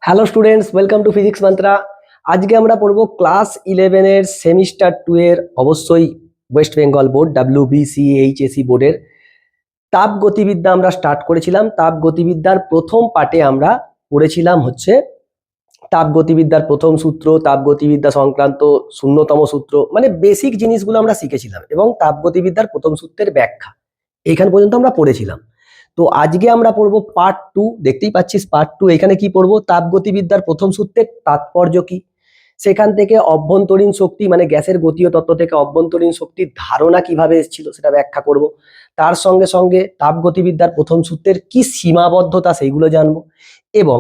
Hello students, welcome to physics mantra. আজকে আমরা পড়বো ক্লাস 11 এর সেমিস্টার 2 এর অবশ্যই ওয়েস্ট বেঙ্গল বোর্ড WBCHSE বোর্ডের তাপ গতিবিদ্যা আমরা স্টার্ট করেছিলাম। তাপ গতিবিদ্যার প্রথম পার্টে আমরা পড়েছিলাম হচ্ছে তাপ গতিবিদ্যার প্রথম সূত্র, তাপ গতিবিদ্যা সংক্রান্ত শূন্যতম সূত্র, মানে বেসিক জিনিসগুলো আমরা শিখেছিলাম এবং তাপ গতিবিদ্যার প্রথম সূত্রের ব্যাখ্যা এইখান পর্যন্ত আমরা পড়েছিলাম। তো আজকে আমরা পড়বো পার্ট 2। দেখতেই পাচ্ছিস পার্ট 2। এখানে কি পড়বো? তাপগতিবিদ্যার প্রথম সূত্রের তাৎপর্য কি, সেখান থেকে অভ্যন্তরীণ শক্তি মানে গ্যাসের গতীয় তত্ত্ব থেকে অভ্যন্তরীণ শক্তির ধারণা কিভাবে এসেছিল সেটা ব্যাখ্যা করব। তার সঙ্গে সঙ্গে তাপগতিবিদ্যার প্রথম সূত্রের কি সীমাবদ্ধতা সেইগুলো জানবো এবং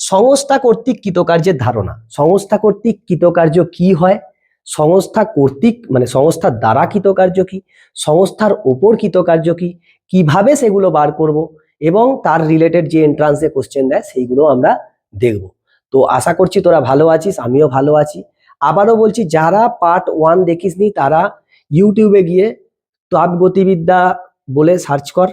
সংস্থা কর্তৃক কৃতকার্যের ধারণা, সংস্থা কর্তৃক কৃতকার্য কি হয়, সংস্থা কর্তৃক মানে সংস্থার দ্বারা কৃতকার্য কি, সংস্থার ওপর কৃতকার্য কি, কিভাবে সেগুলো বার করব এবং তার রিলেটেড যে এন্ট্রান্সে কোশ্চেন দেয় সেইগুলো আমরা দেখব। তো আশা করছি তোরা ভালো আছিস, আমিও ভালো আছি। আবারও বলছি, যারা পার্ট 1 দেখিসনি তারা ইউটিউবে গিয়ে তাপ গতিবিদ্যা বলে সার্চ কর,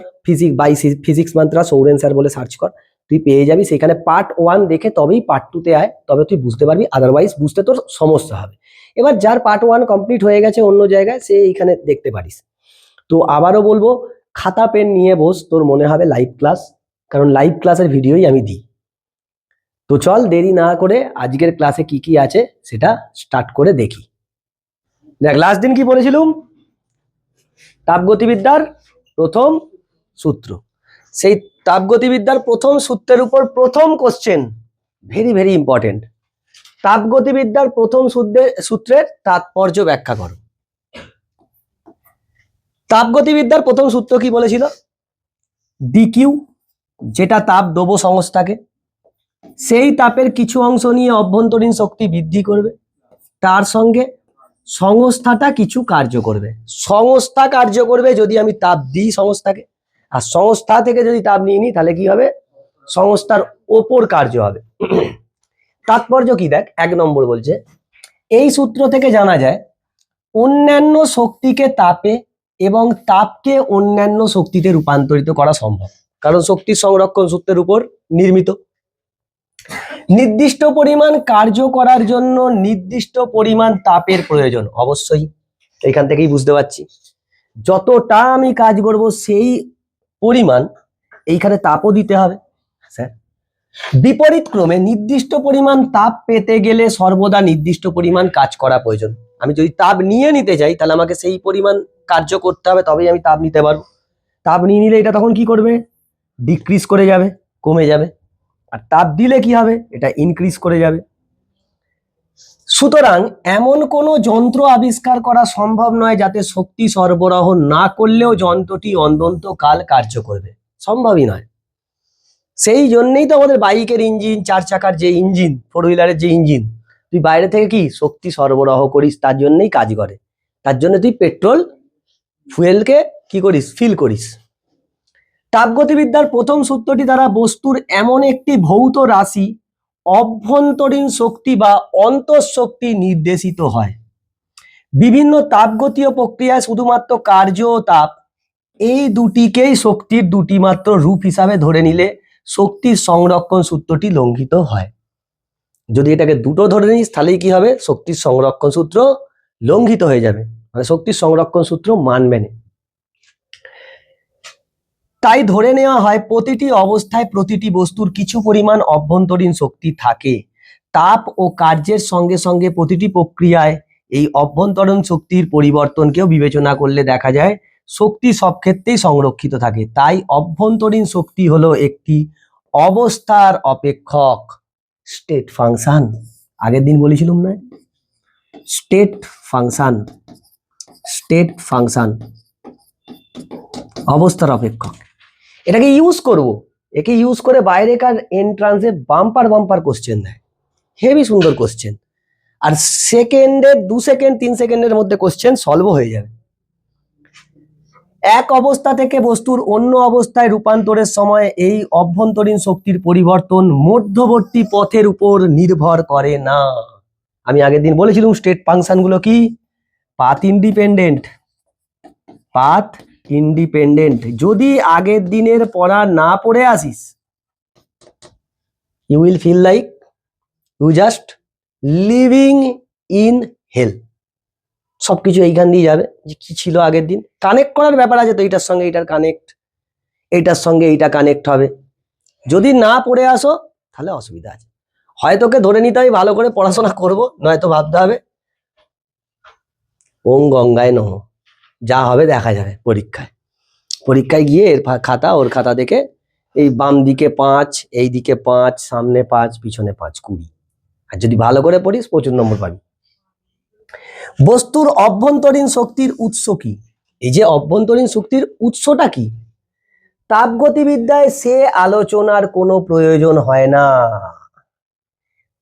ফিজিক্স মন্ত্রা সৌরেন স্যার বলে সার্চ কর, তুই পেয়ে যাবি। সেখানে পার্ট 1 দেখে তবেই পার্ট 2 তে আয়, তবে তুই বুঝতে পারবি, আদারওয়াইজ বুঝতে তোর সমস্যা হবে। এবার যার পার্ট 1 কমপ্লিট হয়ে গেছে অন্য জায়গায়, সে এইখানে দেখতে পারিস। তো আবারও বলবো, খাতা পেন নিয়ে বস, তোর মনে হবে লাইভ ক্লাস, কারণ লাইভ ক্লাসের ভিডিওই আমি দিই। তো চল দেরি না করে আজকের ক্লাসে কি কি আছে সেটা স্টার্ট করে দেখি। দেখ, লাস্ট দিন কি বলেছিলাম? তাপগতিবিদ্যার প্রথম সূত্র। সেই তাপগতিবিদ্যার প্রথম সূত্রের উপর প্রথম কোশ্চেন, ভেরি ভেরি ইম্পর্টেন্ট। তাপগতিবিদ্যার প্রথম সূত্রের তাৎপর্য ব্যাখ্যা করো। তাপগতিবিদ্যার প্রথম সূত্র কি বলেছিল? ডিকিউ, যেটা তাপ দেবো সংস্থাকে, সেই তাপের কিছু অংশ নিয়ে অভ্যন্তরীণ শক্তি বৃদ্ধি করবে, তার সঙ্গে সংস্থাটা কিছু কার্য করবে। সংস্থা কার্য করবে যদি আমি তাপ দিই সংস্থাকে, আর সংস্থা থেকে যদি তাপ নিয়ে নিই তাহলে কি হবে? সংস্থার ওপর কার্য হবে। তাৎপর্য কি দেখ, 1 নম্বর বলছে, এই সূত্র থেকে জানা যায় অন্যান্য শক্তিকে তাপে এবং তাপকে অন্যান্য শক্তিতে রূপান্তরিত করা সম্ভব, কারণ শক্তি সংরক্ষণ সূত্রের উপর নির্মিত। নির্দিষ্ট পরিমাণ কার্য করার জন্য নির্দিষ্ট পরিমাণ তাপের প্রয়োজন, অবশ্যই এখান থেকেই বুঝতে পারছি যতটা আমি কাজ করব সেই পরিমাণ এইখানে তাপও দিতে হবে। স্যার, বিপরীত ক্রমে নির্দিষ্ট পরিমাণ তাপ পেতে গেলে সর্বদা নির্দিষ্ট পরিমাণ কাজ করা প্রয়োজন। আমি যদি তাপ নিয়ে নিতে চাই তাহলে আমাকে সেই পরিমাণ কার্য করতে হবে, তবেই আমি তাপ নিতে পারবো। তাপ নিয়ে নিলে এটা তখন কি করবে? ডিক্রিজ করে যাবে, কমে যাবে। আর তাপ দিলে কি হবে? এটা ইনক্রিজ করে যাবে। সুতরাং এমন কোনো যন্ত্র আবিষ্কার করা সম্ভব নয় যাতে শক্তি সরবরাহ না করলেও যন্ত্রটি অনন্তকাল কার্য করবে, সম্ভবই নয়। সেই জন্যই তো আমাদের বাইকের ইঞ্জিন, 4 চাকার যে ইঞ্জিন, 4 হুইলারের যে ইঞ্জিন, তুই বাইরে থেকে কি শক্তি সরবরাহ করিস, তার জন্যই কাজ করে। তার জন্য তুই পেট্রোল ফুয়েলকে কি করিস? ফিল করিস। তাপগতিবিদ্যার প্রথম সূত্রটি দ্বারা বস্তুর এমন একটি ভৌত রাশি অভ্যন্তরীণ শক্তি বা অন্তঃশক্তি নির্দেশিত হয়। বিভিন্ন তাপগতীয় প্রক্রিয়ায় শুধুমাত্র কার্য ও তাপ এই দুটিকেই শক্তির দুটি মাত্র রূপ হিসাবে ধরে নিলে শক্তির সংরক্ষণ সূত্রটি লঙ্ঘিত হয়। যদি এটাকে দুটো ধরে নিস তাহলেই কি হবে? শক্তির সংরক্ষণ সূত্র লঙ্ঘিত হয়ে যাবে, মানে শক্তির সংরক্ষণ সূত্র মানবে না। তাই ধরে নেওয়া হয় প্রতিটি অবস্থায় প্রতিটি বস্তুর কিছু পরিমাণ অভ্যন্তরীণ শক্তি থাকে। তাপ ও কার্যের সঙ্গে সঙ্গে প্রতিটি প্রক্রিয়ায় এই অভ্যন্তরীণ শক্তির পরিবর্তনকেও বিবেচনা করলে দেখা যায় শক্তি সব ক্ষেত্রেই সংরক্ষিত থাকে। তাই অভ্যন্তরীণ শক্তি হলো একটি অবস্থার অপেক্ষক, স্টেট ফাংশন। আগের দিন বলেছিলাম না, স্টেট ফাংশন, স্টেট ফাংশন, অবস্থার অপেক্ষক। এটাকে ইউজ করব, একে ইউজ করে বাইরেকার এন্ট্রান্সে বাম্পার বাম্পার কোশ্চেন দেয়, হেভি সুন্দর কোশ্চেন। আর সেকেন্ডে 2 সেকেন্ড 3 সেকেন্ডের মধ্যে কোশ্চেন সলভ হয়ে যাবে। এক অবস্থা থেকে বস্তুর অন্য অবস্থায় রূপান্তরের সময় এই অভ্যন্তরীণ শক্তির পরিবর্তন মধ্যবর্তী পথের উপর নির্ভর করে না। আমি আগের দিন বলেছিলাম স্টেট ফাংশনগুলো কি? Path independent, path independent. যদি আগের দিনের পড়া না পড়ে আসিস, you will feel like you just living in hell. সবকিছু এইখান দিয়ে যাবে যে কি ছিল আগের দিন, কানেক্ট করার ব্যাপার আছে তো, এইটার সঙ্গে এইটার কানেক্ট, এইটার সঙ্গে এইটা কানেক্ট হবে। যদি না পড়ে আসো তাহলে অসুবিধা আছে, হয় তোকে ধরে নিতে হবে ভালো করে পড়াশোনা করবো, নয়তো ভাবতে হবে ওং গঙ্গায় নমঃ, যা হবে দেখা যাবে পরীক্ষায়। পরীক্ষায় গিয়ে এর খাতা ওর খাতা দেখে এই বাম দিকে 5, এই দিকে 5, সামনে 5, পিছনে 5, 20। আর যদি ভালো করে পড়িস প্রচুর নম্বর পাবি। বস্তুর অভ্যন্তরীণ শক্তির উৎস কি? এই যে অভ্যন্তরীণ শক্তির উৎসটা কি, তাপগতিবিদ্যায় সে আলোচনার কোনো প্রয়োজন হয় না।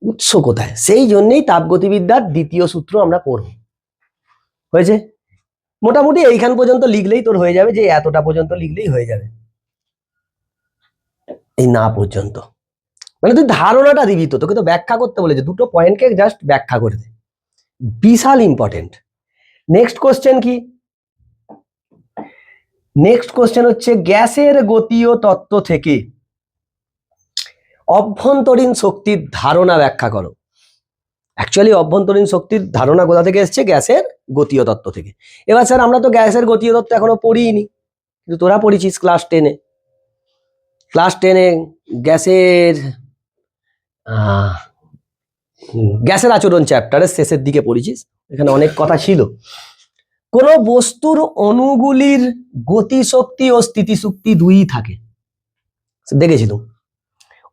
উৎস কোথায়, সেই জন্যই তাপগতিবিদ্যার দ্বিতীয় সূত্র আমরা পড়ব। হয়েছে? মোটামুটি এইখান পর্যন্ত লিখলেই তোর হয়ে যাবে, যে এতটা পর্যন্ত লিখলেই হয়ে যাবে, এই না পর্যন্ত। মানে তুই ধারণাটা দিবি, তো তোকে তো ব্যাখ্যা করতে বলেছে, দুটো পয়েন্টকে জাস্ট ব্যাখ্যা করে দে, বিশাল ইম্পর্টেন্ট। নেক্সট কোশ্চেন কি? নেক্সট কোশ্চেন হচ্ছে গ্যাসের গতীয় তত্ত্ব থেকে অভ্যন্তরীণ শক্তির ধারণা ব্যাখ্যা করো। অ্যাকচুয়ালি অভ্যন্তরীণ শক্তির ধারণা কোথা থেকে এসছে? গ্যাসের গতীয় তত্ত্ব থেকে। এবার স্যার আমরা তো গ্যাসের গতীয় তত্ত্ব এখনো পড়িনি, কিন্তু তোরা পড়েছিস ক্লাস 10-এ। ক্লাস 10-এ গ্যাসের গ্যাসের আচরণ চ্যাপ্টারের শেষের দিকে পড়েছিস, এখানে অনেক কথা ছিল। কোন বস্তুর অণুগুলির গতিশক্তি ও স্থিতিশক্তি দুই থাকে, দেখেছিলাম।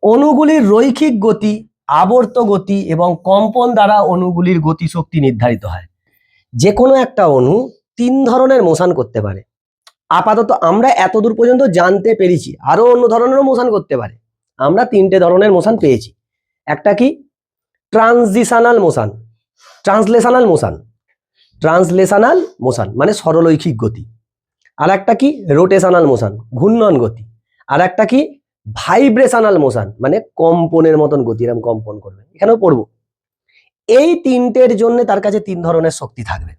অণুগুলির রৈখিক গতি, আবর্ত গতি এবং কম্পন দ্বারা অণুগুলির গতিশক্তি নির্ধারিত হয়। যে কোনো একটা অণু 3 ধরনের মোশন করতে পারে। আপাতত আমরা এতদূর পর্যন্ত জানতে পেরেছি, আরো অন্য ধরনেরও মোশন করতে পারে। আমরা 3টে ধরনের মোশন পেয়েছি। একটা কি? Transitional motion, translational motion, translational motion মানে সরলৈখিক গতি। আর একটা কি? রোটেশনাল মোশন, ঘূর্ণন গতি। আর একটা কি? ভাইব্রেশনাল মোশন মানে কম্পনের মতন গতি, এরকম কম্পন করবে। এখানেও পড়বো। এই 3টের জন্য তার কাছে 3 ধরনের শক্তি থাকবে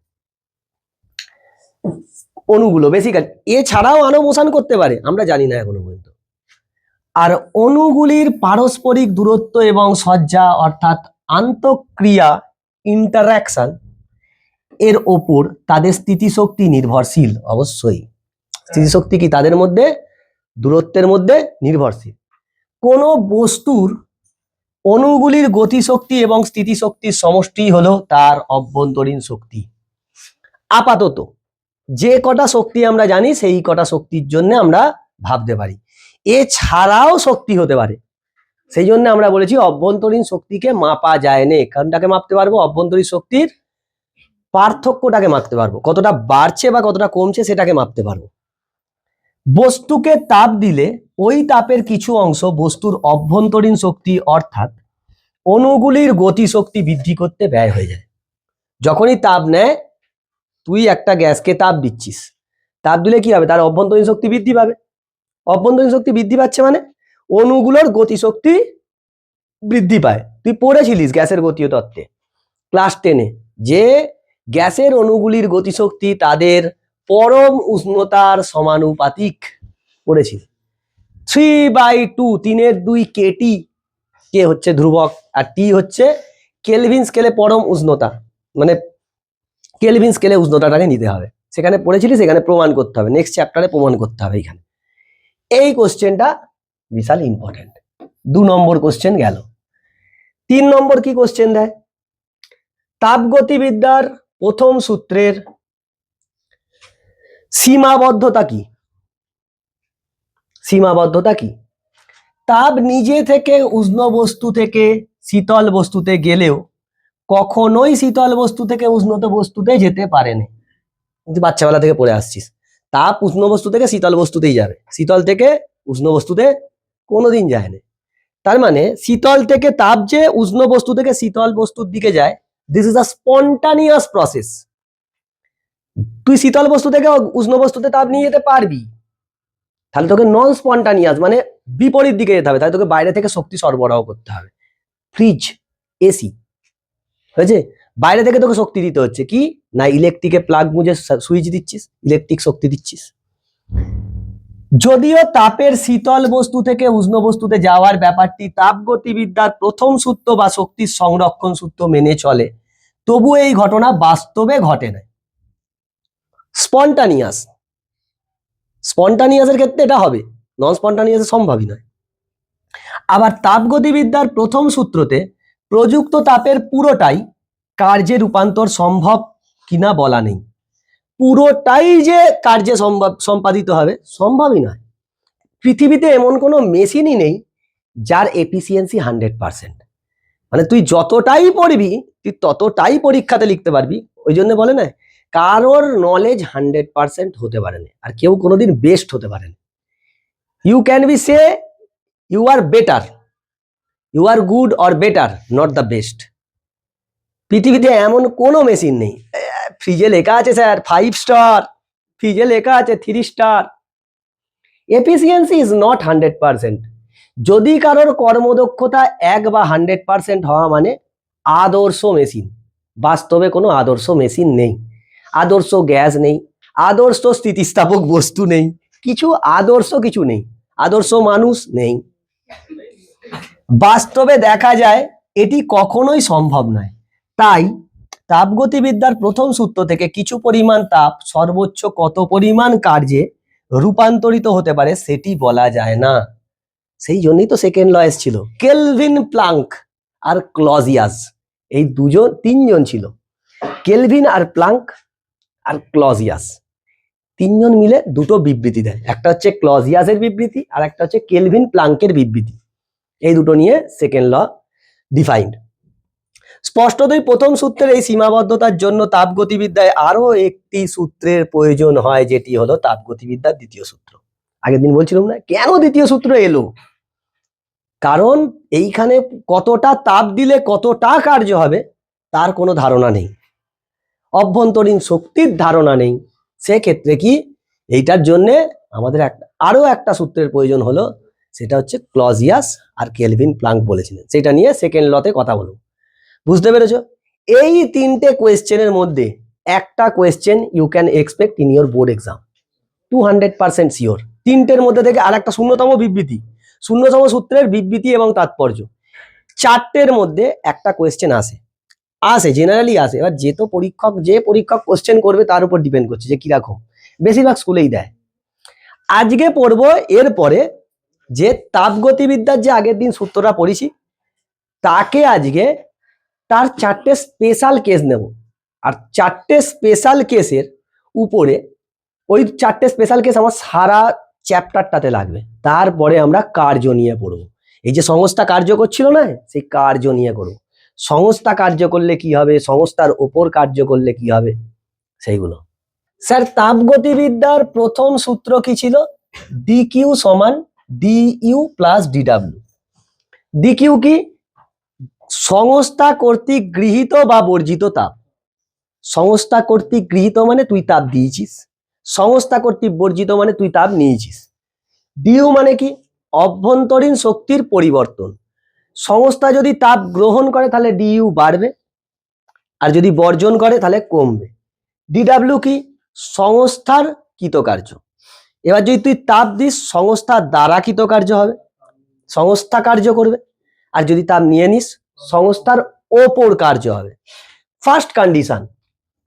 অণুগুলো বেসিক্যালি। এছাড়াও আরো মোশন করতে পারে, আমরা জানি না এখনো পর্যন্ত। আর অণুগুলির পারস্পরিক দূরত্ব এবং সজ্জা অর্থাৎ আন্তঃক্রিয়া, ইন্টারঅ্যাকশন এর ওপর তাদের স্থিতিশক্তি নির্ভরশীল। অবশ্যই স্থিতিশক্তি কি তাদের মধ্যে? দূরত্বের মধ্যে নির্ভরশীল। কোন বস্তুর অণুগুলির গতিশক্তি এবং স্থিতিশক্তির সমষ্টি হলো তার অভ্যন্তরীণ শক্তি। আপাতত যে কটা শক্তি আমরা জানি সেই কটা শক্তির জন্য আমরা ভাবতে পারি, এছাড়াও শক্তি হতে পারে। সেই জন্য আমরা বলেছি অভ্যন্তরীণ শক্তিকে মাপা যায় না। কারণটাকে মাপতে পারবো, অভ্যন্তরীণ শক্তির পার্থক্যটাকে মাপতে পারবো, কতটা বাড়ছে বা কতটা কমছে সেটাকে মাপতে পারবো। বস্তুকে তাপ দিলে ওই তাপের কিছু অংশ বস্তুর অভ্যন্তরীণ শক্তি অর্থাৎ অণুগুলির গতিশক্তি বৃদ্ধি করতে ব্যয় হয়ে যায়। যখনই তাপ নেয়, তুই একটা গ্যাসকে তাপ দিচ্ছিস, তাপ দিলে কি হবে? তার অভ্যন্তরীণ শক্তি বৃদ্ধি পাবে। অভ্যন্তরীণ শক্তি বৃদ্ধি পাচ্ছে মানে অণুগুলোর গতিশক্তি বৃদ্ধি পায়। তুই পড়েছিলিস গ্যাসের গতীয় তত্ত্বে ক্লাস 10-এ যে গ্যাসের অণুগুলির গতিশক্তি তাদের পরম উষ্ণতার সমানুপাতিক। পড়েছি 3/2, 3/2 কেটি, কে হচ্ছে ধ্রুবক আর টি হচ্ছে কেলভিন স্কেলে পরম উষ্ণতা, মানে কেলভিন স্কেলে উষ্ণতাটাকে নিতে হবে। সেখানে পড়েছিলি, সেখানে প্রমাণ করতে হবে, নেক্সট চ্যাপ্টারে প্রমাণ করতে হবে। এখানে এই কোশ্চেনটা বিশাল ইম্পর্টেন্ট। 2 নম্বর কোশ্চেন গেল। 3 নম্বর কি কোশ্চেন দেয়? তাপগতিবিদ্যার প্রথম সূত্রের সীমাবদ্ধতা কি? সীমাবদ্ধতা কি? তাপ নিজে থেকে উষ্ণ বস্তু থেকে শীতল বস্তুতে গেলেও কখনোই শীতল বস্তু থেকে উষ্ণ বস্তুতে যেতে পারে না। কিন্তু বাচ্চাবেলা থেকে পড়ে আসছিস, তাপ উষ্ণ বস্তু থেকে শীতল বস্তুতেই যাবে, শীতল থেকে উষ্ণ বস্তুতে কোনোদিন যায় না। তার মানে শীতল থেকে তাপ যে উষ্ণ বস্তু থেকে শীতল বস্তুর দিকে যায়, this is a spontaneous process. তুই শীতল বস্তু থেকে উষ্ণ বস্তুতে তাপ নিয়ে যেতে পারবি, তাহলে তোকে নন স্পন্টানিয়াস মানে বিপরীত দিকে যেতে হবে, তাহলে তোকে বাইরে থেকে শক্তি সরবরাহ করতে হবে। ফ্রিজ, এসি, হয়েছে? বাইরে থেকে তোকে শক্তি দিতে হচ্ছে কি না, ইলেকট্রিকে প্লাগ মুজে সুইচ দিচ্ছিস, ইলেকট্রিক শক্তি দিচ্ছিস। যদিও তাপের শীতল বস্তু থেকে উষ্ণ বস্তুতে যাওয়ার ব্যাপারটি তাপগতিবিদ্যার প্রথম সূত্র বা শক্তির সংরক্ষণ সূত্র মেনে চলে, তবু এই ঘটনা বাস্তবে ঘটে না। স্পন্টানিয়াস, স্পন্টানিয়াসের ক্ষেত্রে এটা হবে, নন স্পন্টানিয়াসে সম্ভবই নয়। আবার তাপগতিবিদ্যার প্রথম সূত্রতে প্রযুক্ত তাপের পুরোটাই কার্যে রূপান্তর সম্ভব কিনা বলা নেই। পুরোটাই যে কার্যে সম্পাদিত হবে সম্ভবই নয়। পৃথিবীতে এমন কোনো মেশিনই নেই যার এফিসিয়েন্সি 100%। মানে তুই যতটাই পড়বি তুই ততটাই পরীক্ষাতে লিখতে পারবি। ওই জন্য বলে না, কারোর নলেজ 100% হতে পারে না, আর কেউ কোনোদিন বেস্ট হতে পারে না। You can be say you are better, you are good or better, not the best. পৃথিবীতে এমন কোনো মেশিন নেই। ফ্রিজে লেখা আছে স্যার 5 স্টার, ফ্রিজে লেখা আছে 3 স্টার। Efficiency is not 100%। যদি কারোর কর্মদক্ষতা 1 বা 100% হওয়া মানে আদর্শ মেশিন। বাস্তবে কোনো আদর্শ মেশিন নেই, আদর্শ গ্যাস নেই, আদর্শ স্থিতিস্থাপক বস্তু নেই, কিছু আদর্শ কিছু নেই, আদর্শ মানুষ নেই। বাস্তবে দেখা যায় এটি কখনোই সম্ভব নয়। তাই তাপগতিবিদ্যার প্রথম সূত্র থেকে কিছু পরিমাণ তাপ সর্বোচ্চ কত পরিমাণ কার্যে রূপান্তরিত হতে পারে সেটি বলা যায় না। সেই জন্যই তো সেকেন্ড ল এসেছিল। কেলভিন, প্লাঙ্ক আর ক্লজিয়াস, এই তিনজন ছিল, কেলভিন আর প্লাঙ্ক আর ক্লজিয়াস। তিনজন মিলে দুটো বিবৃতি দেয়, একটা হচ্ছে ক্লজিয়াসের বিবৃতি আর একটা হচ্ছে কেলভিন প্লাঙ্কের বিবৃতি। এই দুটো নিয়ে সেকেন্ড ল ডিফাইন্ড। স্পষ্টতই প্রথম সূত্রের এই সীমাবদ্ধতার জন্য তাপগতিবিদ্যায় আরো একটি সূত্রের প্রয়োজন হয়, যেটি হলো তাপগতিবিদ্যার দ্বিতীয় সূত্র। আগের দিন বলছিলাম না কেন দ্বিতীয় সূত্র এলো, কারণ এইখানে কতটা তাপ দিলে কতটা কার্য হবে তার কোনো ধারণা নেই, অভ্যন্তরীণ শক্তির ধারণা নেই। সেক্ষেত্রে কি এইটার জন্য আমাদের আরো একটা সূত্রের প্রয়োজন হলো, সেটা হচ্ছে ক্লজিয়াস আর কেলভিন প্লাঙ্ক বলেছিলেন। সেটা নিয়ে সেকেন্ড লতে কথা বলবো। বুঝতে পেরেছো? এই তিনটে কোয়েশ্চেনের মধ্যে একটা question you can expect in your board exam, 200% sure. তিনটের মধ্যে থেকে আর একটা শূন্যতম বিবৃতি, শূন্যতম সূত্রের বিবৃতি এবং তাৎপর্য, চারটের মধ্যে একটা কোয়েশ্চেন আসে জেনারেলি আসে। এবার যে পরীক্ষক কোশ্চেন করবে তার উপর ডিপেন্ড করছে যে কিরকম, বেশিরভাগ স্কুলেই দেয়। আজকে পড়বো এরপরে যে তাপগতিবিদ্যার যে আগের দিন সূত্রটা পড়েছি তাকে আজকে তার চারটে স্পেশাল কেস নেব, আর চারটে স্পেশাল কেসের উপরে, ওই চারটে স্পেশাল কেস আমার সারা চ্যাপ্টারটাতে লাগবে। তারপরে আমরা কার্য নিয়ে পড়বো। এই যে সংস্থা কার্য করছিল না, সেই কার্য নিয়ে করবো। সংস্থা কার্য করলে কি হবে, সংস্থার ওপর কার্য করলে কি হবে, সেইগুলো। স্যার তাপগতিবিদ্যার প্রথম সূত্র কি ছিল? ডিকিউ সমান ডিইউ প্লাস ডিডাব্লিউ। ডিকিউ কি? সংস্থা কর্তৃক গৃহীত বা বর্জিত তাপ। সংস্থা কর্তৃক গৃহীত মানে তুই তাপ দিয়েছিস, সংস্থা কর্তৃক বর্জিত মানে তুই তাপ নিয়েছিস। ডিইউ মানে কি? অভ্যন্তরীণ শক্তির পরিবর্তন। সংস্থা যদি তাপ গ্রহণ করে তাহলে ডিইউ বাড়বে, আর যদি বর্জন করে তাহলে কমবে। ডিডাব্লিউ কি? সংস্থার কৃতকার্য। এবার যদি তুই তাপ দিস সংস্থার দ্বারা কৃতকার্য হবে, সংস্থা কার্য করবে, আর যদি তাপ নিয়ে নিস সংস্থার ওপর কার্য হবে। ফার্স্ট কন্ডিশন,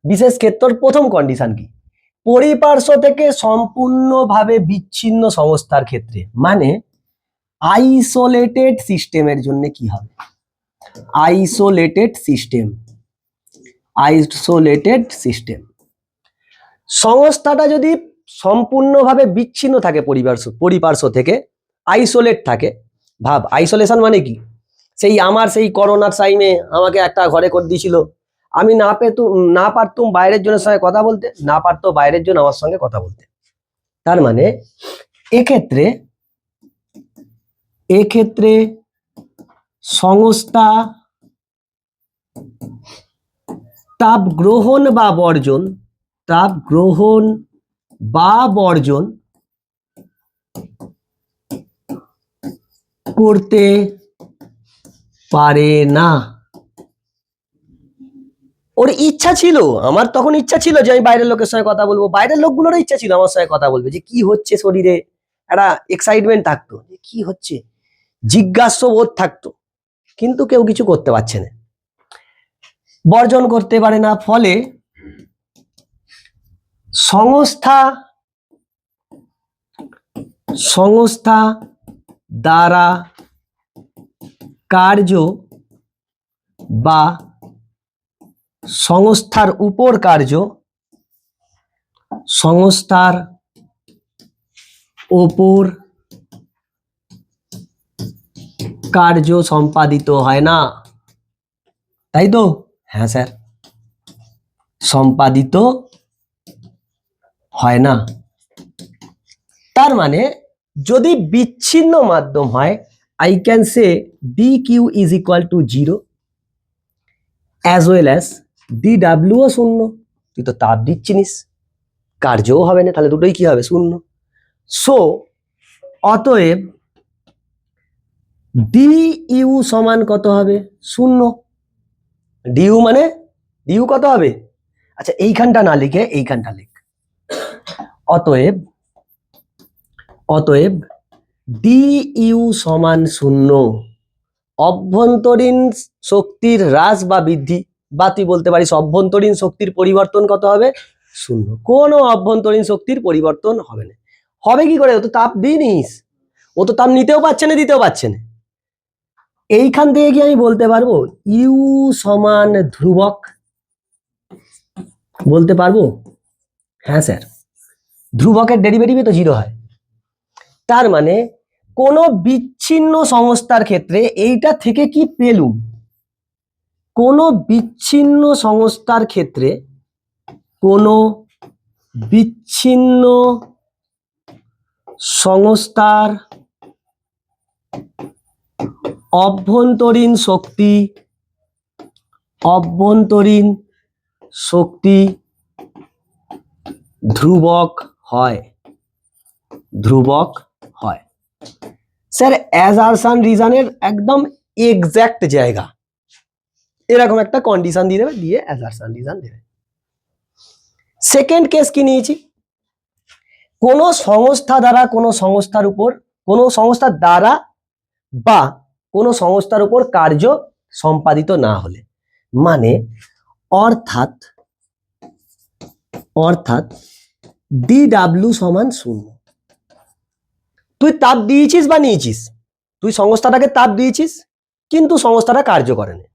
বিশেষ ক্ষেত্রের প্রথম কন্ডিশন কি? পরিপার্শ্ব থেকে সম্পূর্ণভাবে বিচ্ছিন্ন সংস্থার ক্ষেত্রে, মানে আইসোলেটেড সিস্টেমের জন্য কি হবে? Isolated system, isolated system. সংস্থাটা যদি সম্পূর্ণভাবে বিচ্ছিন্ন থাকে পরিপার্শ্ব থেকে, আইসোলেট থাকে। ভাব আইসোলেশন মানে কি? সেই আমার সেই করোনার টাইমে আমাকে একটা ঘরে করে দিয়েছিল, আমি না পারতুম বাইরের জনের সঙ্গে কথা বলতে, না পারতো বাইরের জন আমার সঙ্গে কথা বলতে। তার মানে এক্ষেত্রে সংস্থা তাপ গ্রহণ বা বর্জন করতে পারে না। ওর ইচ্ছা ছিল, আমার তখন ইচ্ছা ছিল যে আমি বাইরের লোকের সঙ্গে কথা বলবো, বাইরের লোকগুলোরও ইচ্ছা ছিল আমার সঙ্গে কথা বলবে, যে কি হচ্ছে শরীরে, একটা এক্সাইটমেন্ট থাকতো, যে কি হচ্ছে, জিজ্ঞাস্য বোধ থাকতো, কিন্তু কেউ কিছু করতে পারছে না, বর্জন করতে পারে না। ফলে সংস্থা দ্বারা কার্য বা সংস্থার উপর কার্য, সংস্থার ওপর কার্য সম্পাদিত হয় না, তাই তো? হ্যাঁ স্যার, সম্পাদিত হয় না। তার মানে যদি বিচ্ছিন্ন মাধ্যম হয়, I can say d q is equal to 0 as well as d ডাব্লিউ ও শূন্য। তুই তো তাপ দিচ্ছিস, কার্যও হবে না, তাহলে দুটোই কি হবে? শূন্য। সো অতএব ডি ইউ সমান কত হবে? শূন্য। ডিউ মানে ডিউ কত হবে? আচ্ছা, এইখানটা না লিখে এইখানটা লিখ। অতএব ডি ইউ সমান শূন্য। অভ্যন্তরীণ শক্তির হ্রাস বা বৃদ্ধি, বা তুই বলতে পারিস অভ্যন্তরীণ শক্তির পরিবর্তন কত হবে? শূন্য। কোনো অভ্যন্তরীণ শক্তির পরিবর্তন হবে না। হবে কি করে? ও তো তাপ দিইনিস, ও তো তাপ নিতেও পারছে না, দিতেও পারছে না। এইখান থেকে কি আমি বলতে পারবো ইউ সমান ধ্রুবক? বলতে পারবো? হ্যাঁ স্যার, ধ্রুবকের ডেরিভেটিভে তো 0 হয়। তার মানে কোনো বিচ্ছিন্ন সংস্থার ক্ষেত্রে এইটা থেকে কি পেলুম? কোনো বিচ্ছিন্ন সংস্থার ক্ষেত্রে, কোনো বিচ্ছিন্ন সংস্থার অভ্যন্তরীণ শক্তি ধ্রুবক হয়। স্যার অ্যাসারশন রিজনের একদম এক্স্যাক্ট জায়গা, এরকম একটা কন্ডিশন দিয়ে দেবে, দিয়ে অ্যাসারশন রিজন দেবে। সেকেন্ড কেস কি নিয়েছি? কোন সংস্থা দ্বারা কোনো সংস্থার উপর, কোনো সংস্থার দ্বারা বা কোনো সংস্থার উপর কার্য সম্পাদিত না হলে, মানে অর্থাৎ ডি ডাব্লিউ সমান শূন্য। তুই তাপ দিয়েছিস বা নিয়েছিস, তুই সংস্থাটাকে তাপ দিয়েছিস কিন্তু সংস্থাটা কার্য করে না,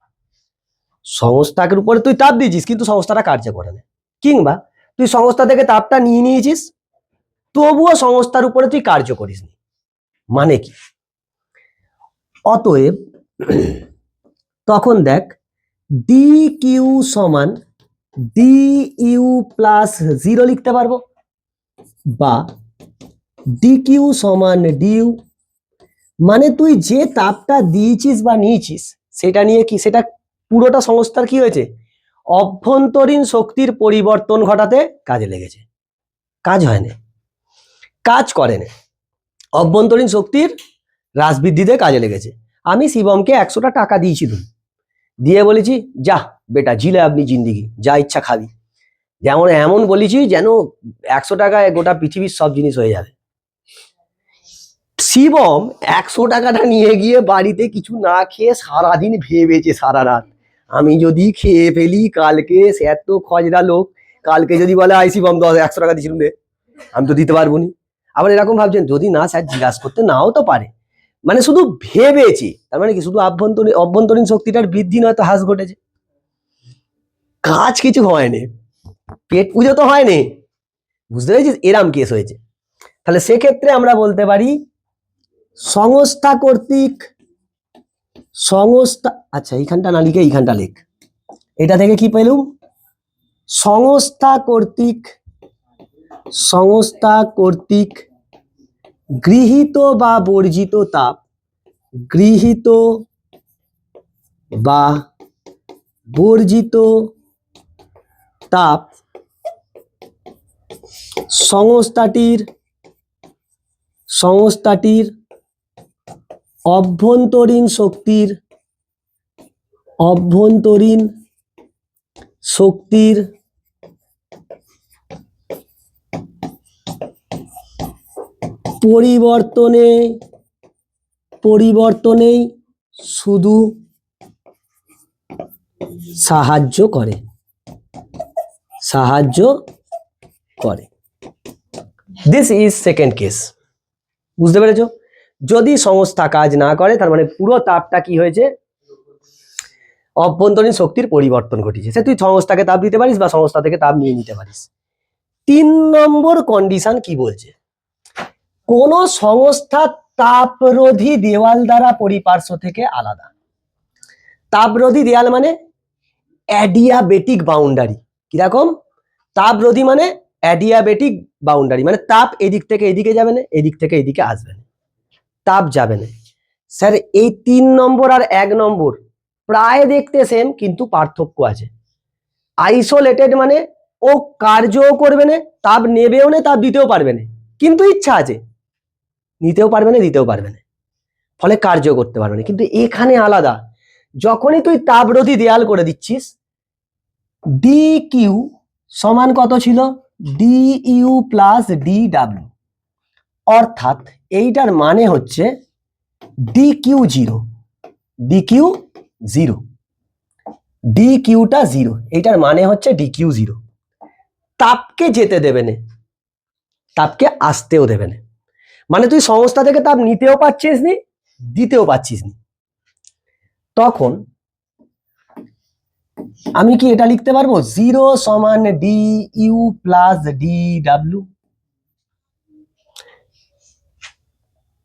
সংস্থার উপরে তুই তাপ দিয়েছিস কিন্তু সংস্থাটা কার্য করে না, কিংবা তুই সংস্থা থেকে তাপটা নিয়ে নিয়েছিস তবুও সংস্থার উপরে তুই কার্য করিসনি, মানে কি? অতএব তখন দেখ ডি কিউ সমান ডি ইউ প্লাস 0 লিখতে পারবো, বা ডি কিউ সমান ডিউ। মানে তুই যে তাপটা দিয়েছিস বা নিয়েছিস সেটা নিয়ে কি, সেটা পুরোটা সংস্থার কি হয়েছে? অভ্যন্তরীণ শক্তির পরিবর্তন ঘটাতে কাজে লেগেছে, কাজ হয় না, কাজ করে না, অভ্যন্তরীণ শক্তির হ্রাস বৃদ্ধিতে কাজে লেগেছে। আমি শিবমকে 100টা টাকা দিয়েছিলাম, দিয়ে বলেছি যা বেটা জিলে আপনি জিন্দিগি, যা ইচ্ছা খাবি, যেমন এমন বলেছি যেন 100 টাকায় গোটা পৃথিবীর সব জিনিস হয়ে যাবে। শিবম 100 টাকাটা নিয়ে গিয়ে বাড়িতে কিছু না খেয়ে সারাদিন ভেবেছে, সারা রাত, আমি যদি খেয়ে ফেলি কালকে, স্যার তো খজরা লোক, কালকে যদি বলে আই শিবম 100 টাকা দিয়েছিলাম রে, আমি তো দিতে পারবো নি। আবার এরকম ভাবছেন যদি না স্যার জিজ্ঞাসা করতে, নাও তো পারে, মানে শুধু ভেবেছি, তার মানে কি শুধু অভ্যন্তরীণ শক্তিটার বৃদ্ধি নয় তো হ্রাস ঘটেছে, কাজ কিছু হয়নি, পেট পুজো তো হয়নি, বুঝতে পেরেছিস? এরম কেস হয়েছে। তাহলে সেক্ষেত্রে আমরা বলতে পারি সংস্থা, আচ্ছা এইখানটা না লিখে এইখানটা লিখ, এটা থেকে কি পেলুম? সংস্থা কর্তৃক গৃহীত বা বর্জিত তাপ সংস্থাটির অভ্যন্তরীণ শক্তির পরিবর্তনেই শুধু সাহায্য করে দিস ইজ সেকেন্ড কেস। বুঝতে পেরেছো? যদি সংস্থা কাজ না করে তার মানে পুরো তাপটা কি হয়েছে, অভ্যন্তরীণ শক্তির পরিবর্তন ঘটেছে। সে তুই সংস্থাকে তাপ দিতে পারিস বা সংস্থা থেকে তাপ নিয়ে নিতে পারিস। 3 নম্বর কন্ডিশন কি বলছে, কোন সংস্থা তাপরোধী দেওয়াল দ্বারা পরিপার্শ্ব থেকে আলাদা। তাপরোধী দেওয়াল মানে অ্যাডিয়াবেটিক বাউন্ডারি। কিরকম? তাপরোধী মানে অ্যাডিয়াবেটিক বাউন্ডারি, মানে তাপ এদিক থেকে এদিকে যাবে না, এদিক থেকে এদিকে আসবে না, তাপ যাবে না। স্যার এই 3 নম্বর আর 1 নম্বর প্রায় দেখতে সেম, কিন্তু পার্থক্য আছে। আইসোলেটেড মানে ও কার্যও করবে না, তাপ নেবেও না, তাপ দিতেও পারবে না, কিন্তু ইচ্ছা আছে, নিতেও পারবে না, দিতেও পারবে না, ফলে কার্য করতে পারবে না। কিন্তু এখানে আলাদা, যখনই তুই তাপরোধী দেয়াল করে দিচ্ছিস, ডি কিউ সমান কত ছিল, D you plus D W, অর্থাৎ এইটার মানে হচ্ছে D Q zero, D Q zero, D কিউটা জিরো, এইটার মানে হচ্ছে ডি কিউ জিরো। তাপকে যেতে দেবে না, তাপকে আসতেও দেবে না, মানে তুই সংস্থা থেকে তাপ নিতেও পারছিস নি, দিতেও পারছিস নি। তখন আমি কি এটা লিখতে পারবো, জিরো সমান ডি ইউ প্লাস ডি ডাব্লিউ।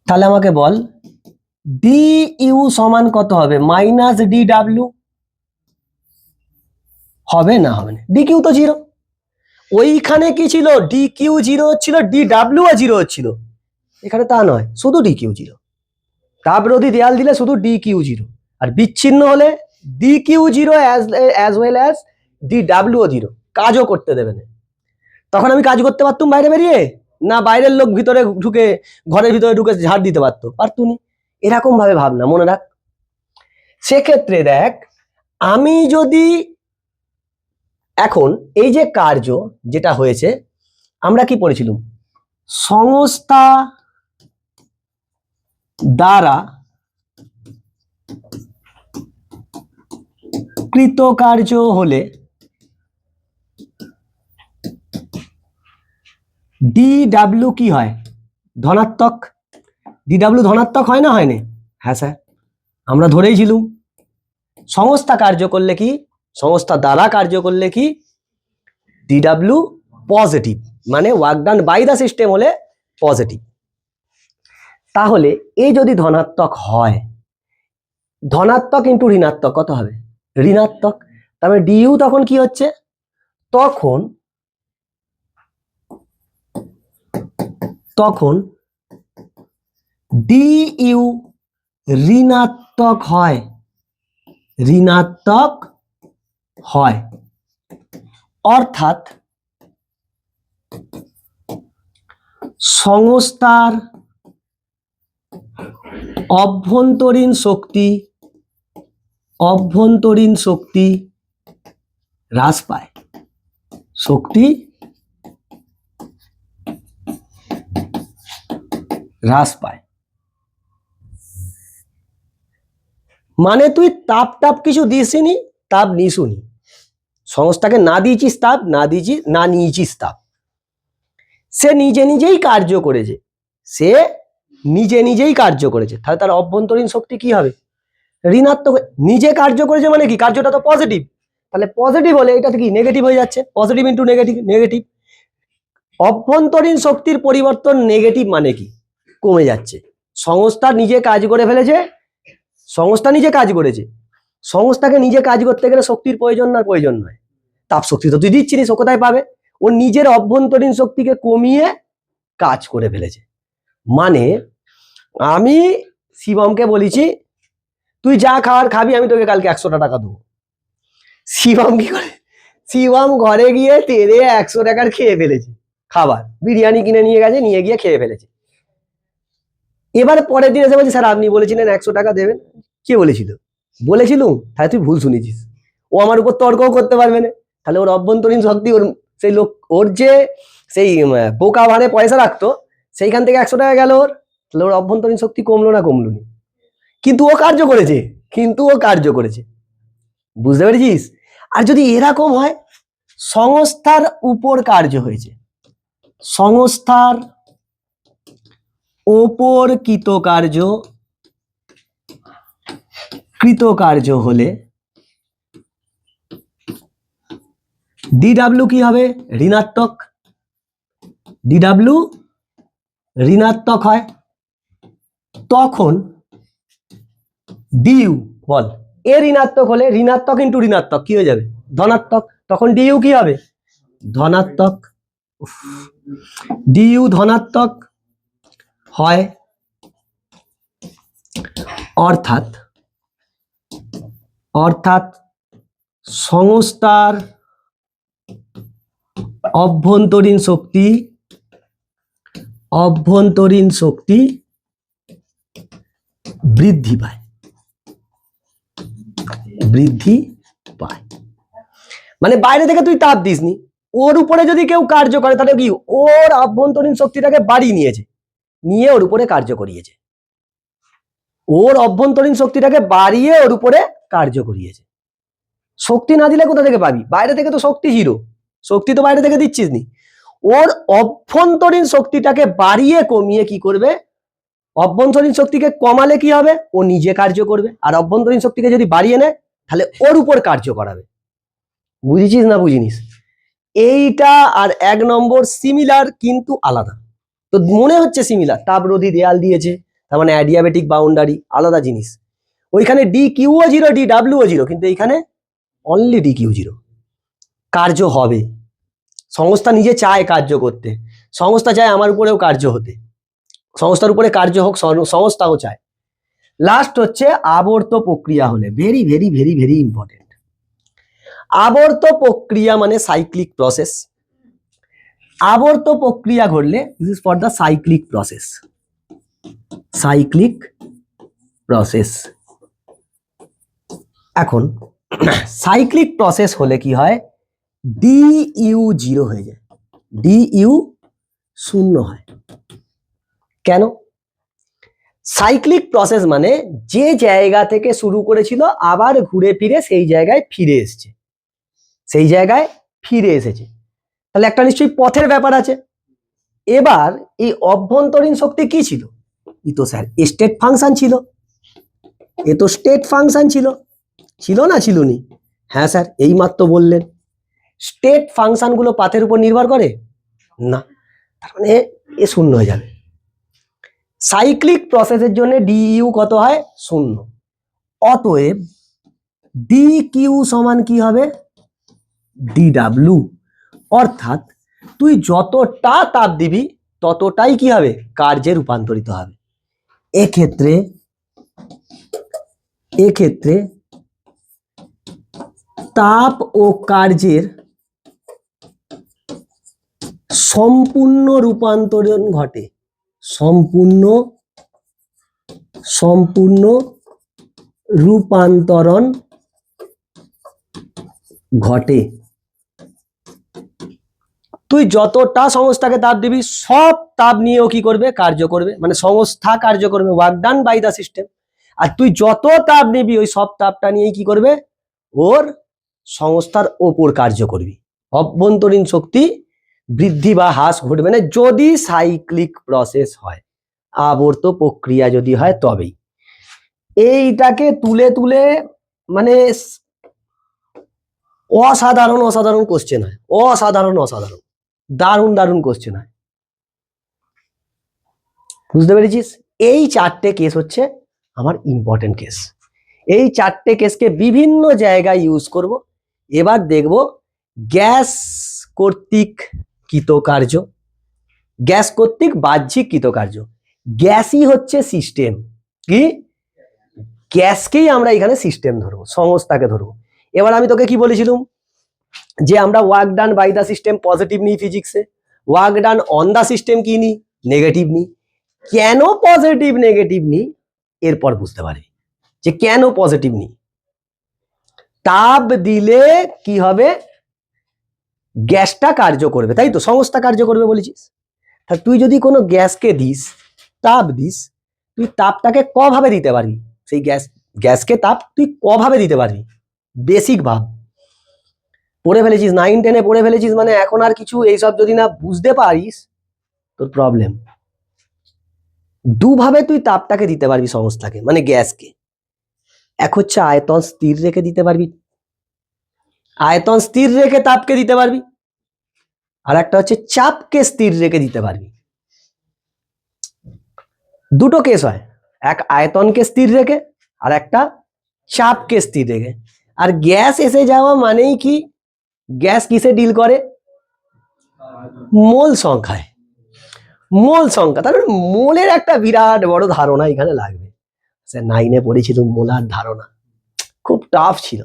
তাহলে আমাকে বল ডি ইউ সমান কত হবে, মাইনাস ডি ডাব্লিউ হবে না, হবে না, ডি কিউ তো জিরো। ওইখানে কি ছিল, ডি কিউ জিরো হচ্ছিল, ডি ডাব্লিউ জিরো হচ্ছিল, এখানে তা নয়, শুধু ডি কিউ জিরো। তাপরোধী দেয়াল দিলে শুধু ডি কিউ জিরো, আর বিচ্ছিন্ন হলে d Q zero as well as d ডাব্লিউ জিরো, কাজও করতে দেবে না। তখন আমি কাজ করতে পারতুম বাইরে বেরিয়ে, না বাইরের লোক ভিতরে ঢুকে, ঘরের ভিতরে ঢুকে ঝাড় দিতে পারতো, পারতুনি। এরকম ভাবে ভাবনা, মনে রাখ। সেক্ষেত্রে দেখ, আমি যদি এখন এই যে কার্য যেটা হয়েছে, আমরা কি পড়েছিলাম, সংস্থা দ্বারা কৃতকার্য হলে ডি ডাব্লিউ কি হয়, ধনাত্মক। ডি ডাব্লিউ ধনাত্মক হয় না, হয়নি? হ্যাঁ স্যার, আমরা ধরেই ছিলুম। সংস্থা কার্য করলে কি, সংস্থা দ্বারা কার্য করলে কি, ডি ডাব্লিউ পজিটিভ, মানে work done by the system হলে পজিটিভ। তাহলে এই যদি ধনাত্মক হয়, ধনাত্মক ইন্টু ঋণাত্মক কত হবে, ঋণাত্মক। তারপরে ডিইউ তখন কি হচ্ছে, তখন ডিইউ ঋণাত্মক হয়, ঋণাত্মক হয়, অর্থাৎ সংস্থার অভ্যন্তরীণ শক্তি হ্রাস পায়, শক্তি হ্রাস পায়। মানে তুই তাপ কিছু দিসনি, তাপ নিসুনি, সংস্থাকে না দিয়েছিস তাপ, না নিয়েছিস তাপ, সে নিজে নিজেই কার্য করেছে, তাহলে তার অভ্যন্তরীণ শক্তি কি হবে, ঋণাত্মক। নিজে কার্য করেছে মানে কি, কার্যটা তো পজিটিভ, তাহলে পজিটিভ হলে এটা কি নেগেটিভ হয়ে যাচ্ছে, পজিটিভ ইন্টু নেগেটিভ। অভ্যন্তরীণ শক্তির পরিবর্তন নেগেটিভ মানে কি, কমে যাচ্ছে। সংস্থা নিজে কাজ করেছে, সংস্থাকে নিজে কাজ করতে গেলে শক্তির প্রয়োজন নয়, তাপ শক্তি তো তুই দিচ্ছিস, ও কোথায় পাবে, ও নিজের অভ্যন্তরীণ শক্তিকে কমিয়ে কাজ করে ফেলেছে। মানে আমি শিবমকে বলেছি তুই যা খাওয়ার খাবি, আমি তোকে কালকে 100 টাকা দেবো। শিবম কি করে, শিবম ঘরে গিয়ে তেরে 100 টাকার খেয়ে ফেলেছে খাবার, বিরিয়ানি কিনে নিয়ে গিয়ে খেয়ে ফেলেছে। এবার পরের দিন এসে বলছি স্যার আপনি বলেছিলেন 100 টাকা দেবেন। কে বলেছিলুম, তাহলে তুই ভুল শুনেছিস। ও আমার উপর তর্কও করতে পারবে না, তাহলে ওর অভ্যন্তরীণ শক্তি, ওর সেই লোক, ওর যে সেই বোকা ভাড়ে পয়সা রাখতো, সেইখান থেকে 100 টাকা গেল ওর, তাহলে ওর অভ্যন্তরীণ শক্তি কমলো না কমলো নি? কিন্তু ও কার্য করেছে, বুঝতে পেরেছিস? আর যদি এরকম হয় সংস্থার উপর কার্য হয়েছে, সংস্থার ওপর কৃতকার্য হলে ডিডাব্লিউ কি হবে? ঋণাত্মক। ডিডাব্লিউ ঋণাত্মক হয়, তখন ডিইউ বল, এ ঋণাত্মক হলে ঋণাত্মক ইন্টু ঋণাত্মক কি হয়ে যাবে? ধনাত্মক। তখন ডিইউ কি হবে? ধনাত্মক। ডিইউ ধনাত্মক হয়, অর্থাৎ সংস্থার অভ্যন্তরীণ শক্তি বৃদ্ধি পায়। মানে বাইরে থেকে তুই তাপ দিসনি, ওর উপরে যদি কেউ কার্য করে তাহলে কি ওর অভ্যন্তরীণ শক্তিটাকে বাড়িয়ে নিয়েছে, নিয়ে ওর উপরে কার্য করিয়েছে। ওর অভ্যন্তরীণ শক্তিটাকে বাড়িয়ে ওর উপরে কার্য করিয়েছে। শক্তি না দিলে কোথা থেকে পাবি? বাইরে থেকে তো শক্তি জিরো, শক্তি তো বাইরে থেকে দিচ্ছিস নি। ওর অভ্যন্তরীণ শক্তিটাকে বাড়িয়ে কমিয়ে কি করবে? অভ্যন্তরীণ শক্তিকে কমালে কি হবে? ও নিজে কার্য করবে। আর অভ্যন্তরীণ শক্তিকে যদি বাড়িয়ে নেয় তাহলে ওর উপর কার্য করাবে। বুঝেছিস না বুঝিনিস? এইটা আর 1 নম্বর সিমিলার কিন্তু আলাদা। তো মনে হচ্ছে সিমিলার, তাপরোধী দেয়াল দিয়েছে, তার মানে অ্যাডিয়াবেটিক বাউন্ডারি, আলাদা জিনিস। ওইখানে ডি কিউও জিরো, ডি ডাব্লিউও জিরো, কিন্তু এইখানে অনলি ডি কিউ জিরো। কার্য হবে, সংস্থা নিজে চায় কার্য করতে, সংস্থা চায় আমার উপরেও কার্য হতে, সংস্থার উপরে কার্য হোক, সংস্থাও চায়। লাস্ট হচ্ছে আবর্ত প্রক্রিয়া হলে, very very very very important. আবর্ত প্রক্রিয়া মানে সাইক্লিক প্রসেস। আবর্ত প্রক্রিয়া ঘটলে this is for the cyclic process. এখন সাইক্লিক প্রসেস হলে কি হয়? ডিইউ জিরো হয়ে যায়, ডিইউ শূন্য হয়। কেন? সাইক্লিক প্রসেস মানে যে জায়গা থেকে শুরু করেছিল আবার ঘুরে ফিরে সেই জায়গায় ফিরে এসেছে, তাহলে একটা নিশ্চয়ই পথের ব্যাপার আছে। এবার এই অভ্যন্তরীণ শক্তি কি ছিল? ই তো স্যার স্টেট ফাংশন ছিল, ছিল না ছিল নি? হ্যাঁ স্যার, এই মাত্র বললেন। স্টেট ফাংশন গুলো পাথের উপর নির্ভর করে না, তার মানে এ শূন্য হয়ে যাবে। সাইক্লিক প্রসেসের জন্য ডিইউ কত হয়? শূন্য। অতএব ডি কিউ সমান কি হবে? ডিডাব্লিউ। অর্থাৎ তুই যতটা তাপ দিবি ততটাই কি হবে? কার্যে রূপান্তরিত হবে। এক্ষেত্রে তাপ ও কার্যের সম্পূর্ণ রূপান্তরণ ঘটে, সম্পূর্ণ রূপান্তরণ ঘটে। তুই যতটা সংস্থাকে তাপ দিবি সব তাপ নিয়েও কি করবে? কার্য করবে, মানে সংস্থা কার্য করবে, work done by the system. আর তুই যত তাপ নিবি ওই সব তাপটা নিয়েই কি করবে? ওর সংস্থার ওপর কার্য করবি। অভ্যন্তরীণ শক্তি বৃদ্ধি বা হ্রাস ঘটবে না যদি সাইক্লিক প্রসেস হয়, আবর্ত প্রক্রিয়া যদি হয় তবেই। এইটাকে তুলে তুলে মানে অসাধারণ কোশ্চেন হয়, অসাধারণ দারুণ কোশ্চেন হয়। বুঝতে পেরেছিস? এই 4টে কেস হচ্ছে আমার ইম্পর্টেন্ট কেস। এই 4টে কেসকে বিভিন্ন জায়গায় ইউজ করব। এবার দেখব গ্যাস কর্তৃক কৃতকার্য, গ্যাস কর্তৃক বাহ্যিক কৃতকার্য। গ্যাসই হচ্ছে সিস্টেম। কি? গ্যাসকেই আমরা এখানে সিস্টেম ধরবো, সংস্থাকে ধরবো। এবার আমি তোকে কি বলেছিলাম যে আমরা work done by the system positive নিই ফিজিক্সে, work done on the system কি নিই? নেগেটিভ নিই। কেন পজিটিভ নেগেটিভ নিই এরপর বুঝতে পারবি যে কেন পজিটিভ নিই। তাপ দিলে কি হবে? গ্যাসটা কার্য করবে, তাই তো? সংস্থা কার্য করবে বলেছিস, তা তুই যদি কোনো গ্যাসকে দিস, তাপ দিস, তুই তাপটাকে কভাবে দিতে পারবি? সেই গ্যাসকে তাপ তুই কভাবে দিতে পারবি? বেসিক ভাব। পড়ে ফেলেছিস, 9-10-এ পড়ে ফেলেছিস, মানে এখন আর কিছু এইসব যদি না বুঝতে পারিস তোর প্রবলেম। দুভাবে তুই তাপটাকে দিতে পারবি সংস্থাকে, মানে গ্যাসকে। এক হচ্ছে আয়তন স্থির রেখে দিতে পারবি, আয়তন স্থির রেখে তাপকে দিতে পারবি, আর একটা হচ্ছে চাপকে স্থির রেখে দিতে পারবি। দুটো কেস হয়, এক আয়তনকে স্থির রেখে আর একটা চাপকে স্থির রেখে। আর গ্যাস এসে যাওয়া মানেই কি, গ্যাস কিসে ডিল করে? মোল সংখ্যায়। মোল সংখ্যা, তাহলে মোলের একটা বিরাট বড় ধারণা এখানে লাগবে। স্যার 9-এ পড়েছিল মোলার ধারণা, খুব টাফ ছিল।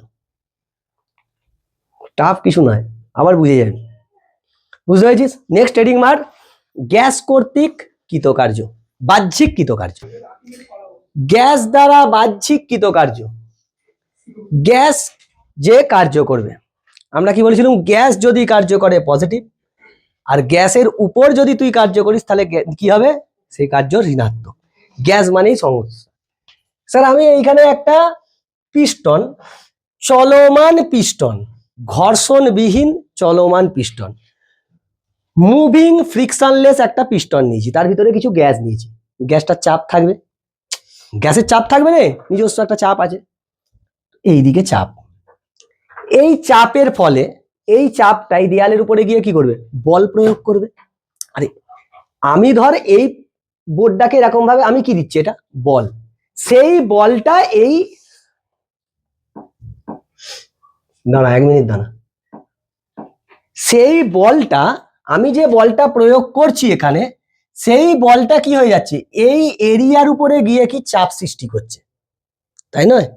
টাফ কিছু নয়, আবার বুঝে যাবি। বুঝতে পেরেছিস? নেক্সট হেডিং মার, গ্যাস কর্তৃক কৃতকার্য, বাহ্যিক কৃতকার্য। গ্যাস দ্বারা বাহ্যিক কৃতকার্য, গ্যাস যে কার্য করবে, আমরা কি বলেছিলাম? গ্যাস যদি কার্য করে পজিটিভ, আর গ্যাসের উপর যদি তুই কার্য করিস তাহলে কি হবে? সেই কার্য ঋণাত্মক। গ্যাস মানেই সমস্যা। স্যার আমি এইখানে একটা পিস্টন, চলমান পিস্টন, ঘর্ষণবিহীন চলমান পিস্টন, মুভিং ফ্রিকশনলেস একটা পিস্টন নিয়েছি, তার ভিতরে কিছু গ্যাস নিয়েছি। গ্যাসটার চাপ থাকবে, গ্যাসের চাপ থাকবে না, নিজস্ব একটা চাপ আছে, এইদিকে চাপ। এই চাপের ফলে এই চাপটাই দেয়ালের উপরে গিয়ে কি করবে? বল প্রয়োগ করবে। আরে আমি ধর এই বোর্ডটাকে এরকম ভাবে আমি কি দিচ্ছি, এটা বল, সেই বলটা এই, দাঁড়া 1 মিনিট দাঁড়া, সেই বলটা, আমি যে বলটা প্রয়োগ করছি এখানে, সেই বলটা কি হয়ে যাচ্ছে? এই এরিয়ার উপরে গিয়ে কি চাপ সৃষ্টি করছে, তাই নয়?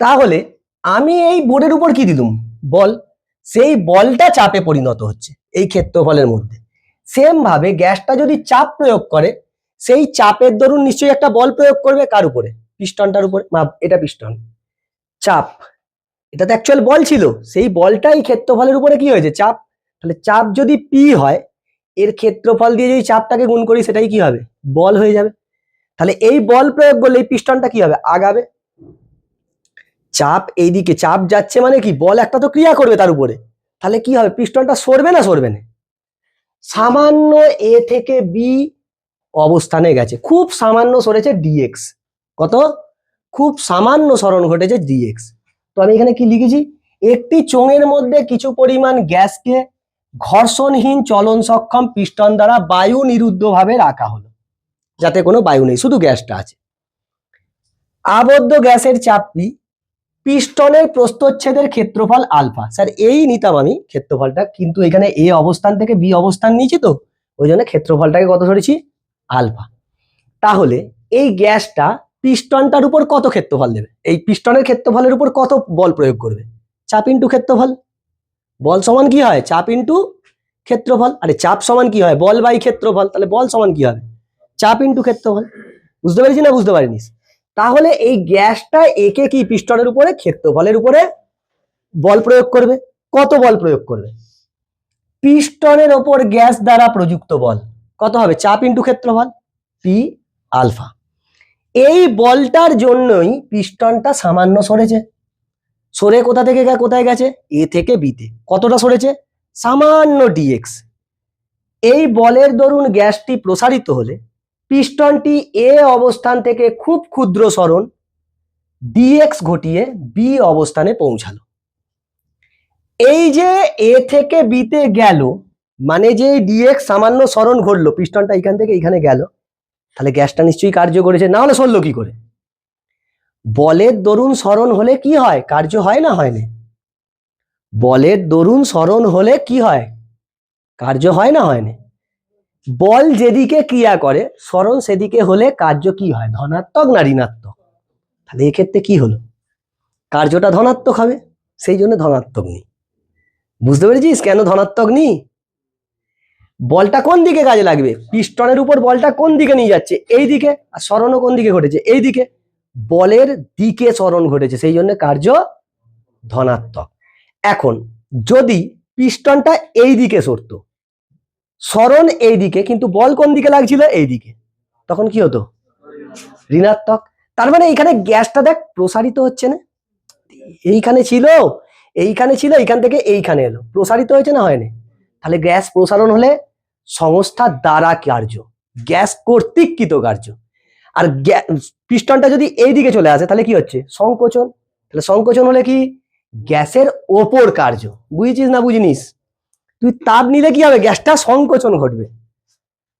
তাহলে আমি এই বোর্ডের উপর কি দিলাম? বল, সেই বলটা চাপে পরিণত হচ্ছে এই ক্ষেত্রফলের মধ্যে। সেম ভাবে গ্যাসটা যদি চাপ প্রয়োগ করে, সেই চাপের দরুন নিশ্চয়ই একটা বল প্রয়োগ করবে, কার উপরে? পিস্টনটার উপরে। এটা পিস্টন, চাপ, এটা তো অ্যাকচুয়াল বল ছিল, সেই বলটাই ক্ষেত্রফলের উপরে কি হয়েছে? চাপ। তাহলে চাপ যদি পি হয়, এর ক্ষেত্রফল দিয়ে যদি চাপটাকে গুণ করি, সেটাই কি হবে? বল হয়ে যাবে। তাহলে এই বল প্রয়োগ করলে এই পিস্টনটা কি হবে? আগাবে। চাপ এইদিকে, চাপ যাচ্ছে মানে কি? বল একটা তো ক্রিয়া করবে তার উপরে, তাহলে কি হবে? পিস্টনটা সরবে না সরবে না? সামান্য এ থেকে বি অবস্থানে গেছে, খুব সামান্য সরেছে ডিএক্স। কত? খুব সামান্য সরণ ঘটেছে ডিএক্স। তো আমি এখানে কি লিখেছি? একটি চোঙের মধ্যে কিছু পরিমাণ গ্যাসকে ঘর্ষণহীন চলন সক্ষম পিস্টন দ্বারা বায়ু নিরুদ্ধভাবে রাখা হলো, যাতে কোনো বায়ু নেই, শুধু গ্যাসটা আছে। আবদ্ধ গ্যাসের চাপ পি, পিস্টনের প্রস্থচ্ছেদের ক্ষেত্রফল আলফা। স্যার এই নিতাম আমি ক্ষেত্রফলটা, কিন্তু এখানে এ অবস্থান থেকে বি অবস্থান নিয়েছি, তো ওই জন্য ক্ষেত্রফলটাকে কত ধরেছি? আলফা। তাহলে এই গ্যাসটা পিস্টনটার উপর কত ক্ষেত্রফল দেবে? এই পিস্টনের ক্ষেত্রফলের উপর কত বল প্রয়োগ করবে? চাপ ইন্টু ক্ষেত্রফল। বল সমান কি হয়? চাপ ইন্টু ক্ষেত্রফল। আরে চাপ সমান কি হয়? বল বাই ক্ষেত্রফল। তাহলে বল সমান কি হবে? চাপ ইন্টু ক্ষেত্রফল। বুঝতে পেরেছি না বুঝতে পারিনিস? তাহলে এই গ্যাসটা একে কি পিস্টনের উপরে ক্ষেত্রফলের উপরে বল প্রয়োগ করবে। কত বল প্রয়োগ করবে? পিস্টনের ওপর গ্যাস দ্বারা প্রযুক্ত বল কত হবে? চাপ ইন্টু ক্ষেত্রফল, পি আলফা। এই বলটার জন্যই পিস্টনটা সামান্য সরেছে। সরে কোথা থেকে কোথায় গেছে? এ থেকে বিতে। কতটা সরেছে? সামান্য ডিএক্স। এই বলের দরুন গ্যাসটি প্রসারিত হলে পিস্টনটি এ অবস্থান থেকে খুব ক্ষুদ্র সরণ ডিএক্স ঘটিয়ে বি অবস্থানে পৌঁছালো। এই যে এ থেকে বিতে গেল, মানে যে ডিএক্স সামান্য সরণ ঘটলো, পিস্টনটা এখান থেকে এখানে গেল, তাহলে গ্যাসটা নিশ্চয়ই কার্য করেছে, না হলে সরলো কি করে? বলের দরুন সরণ হলে কি হয়? কার্য হয় না হয় না? বলের দরুন সরণ হলে কি হয়? কার্য হয় না হয় না? বল যেদিকে ক্রিয়া করে, সরণ সেদিকে হলে কার্য কি হয়? ধনাত্মক না ঋণাত্মক? তাহলে এক্ষেত্রে কি হলো? কার্যটা ধনাত্মক হবে, সেই জন্য ধনাত্মক নি। বুঝতে পেরেছিস কেন ধনাত্মক নি? বলটা কোন দিকে কাজে লাগবে? পিস্টনের উপর বলটা কোন দিকে নিয়ে যাচ্ছে? এই দিকে। আর সরণও কোন দিকে ঘটেছে? এই দিকে। বলের দিকে সরণ ঘটেছে, সেই জন্য কার্য ধনাত্মক। এখন যদি পিস্টনটা এই দিকে সরতো, সরণ এইদিকে, কিন্তু বল কোন দিকে লাগছিল? এইদিকে, তখন কি হতো? ঋণাত্মক। তার মানে এইখানে গ্যাসটা দেখ প্রসারিত হচ্ছে না, এইখানে ছিল, এইখানে ছিল, এইখান থেকে এইখানে এলো, প্রসারিত হয়েছে না হয়নি? তাহলে গ্যাস প্রসারণ হলে সংস্থার দ্বারা কার্য, গ্যাস কর্তৃক কৃতকার্য। আর পিস্টনটা যদি এইদিকে চলে আসে তাহলে কি হচ্ছে? সংকোচন। তাহলে সংকোচন হলে কি? গ্যাসের ওপর কার্য। বুঝেছিস না বুঝিনিস? তুই তাপ নিলে কি হবে? গ্যাসটা সংকোচন ঘটবে।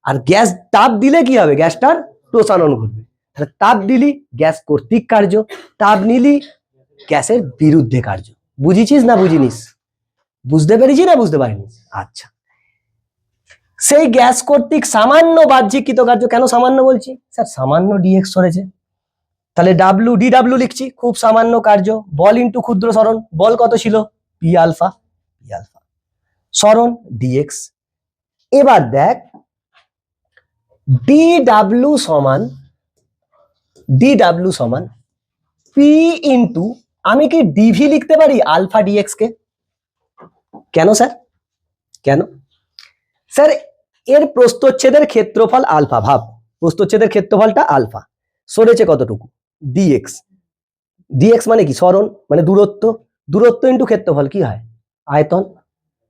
আর গ্যাস তাপ দিলে কি হবে? গ্যাসটার প্রসারণ ঘটবে। তাহলে তাপ দিলি গ্যাস কর্তৃক কার্য, তাপ নিলি গ্যাসের বিরুদ্ধে কার্য। বুঝেছিস না বুঝিনিস? বুঝতে পেরেছি না বুঝতে পারিনি? আচ্ছা, সেই গ্যাস কর্তৃক সামান্য বাহ্যিক কৃতকার্য। কেন সামান্য বলছি? স্যার সামান্য ডিএক্স সরেছে, তাহলে ডাব্লু ডি ডাব্লু লিখছি, খুব সামান্য কার্য। বল ইন্টু ক্ষুদ্র সরণ, বল কত ছিল? পি আলফা, পি আলফা, সরণ ডিএক্স। এবার দেখ ডি ডাব্লু সমান পি ইন্টু, আমি কি ডিভি লিখতে পারি আলফা ডিএক্স কে? কেন স্যার? কেন স্যার? এর প্রস্থচ্ছেদের ক্ষেত্রফল আলফা, ভাব প্রস্থচ্ছেদের ক্ষেত্রফলটা আলফা, সরেছে কতটুকু? ডিএক্স। ডিএক্স মানে কি? সরণ, মানে দূরত্ব। দূরত্ব ইন্টু ক্ষেত্রফল কি হয়? আয়তন।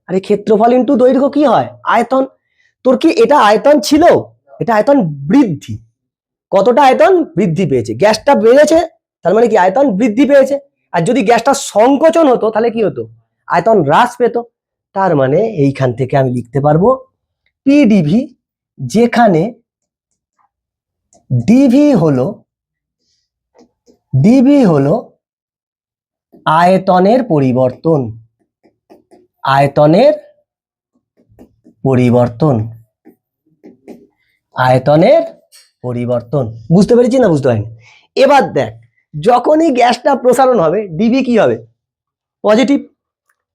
আরে ক্ষেত্রফল ইন্টু দৈর্ঘ্য কি হয়? আয়তন। তোর কি এটা আয়তন ছিল? এটা আয়তন বৃদ্ধি। কতটা আয়তন বৃদ্ধি পেয়েছে? গ্যাসটা বেড়েছে, তার মানে কি? আয়তন বৃদ্ধি পেয়েছে। আর যদি গ্যাসটা সংকোচন হতো তাহলে কি হতো? আয়তন হ্রাস পেত। তার মানে এইখান থেকে আমি লিখতে পারবো পিডিভি, যেখানে ডিভি হলো আয়তনের পরিবর্তন, আয়তনের পরিবর্তন, আয়তনের পরিবর্তন। বুঝতে পেরেছি না বুঝতে পারিনি? এবার দেখ, যখনই গ্যাসটা প্রসারণ হবে ডিভি কি হবে? পজিটিভ,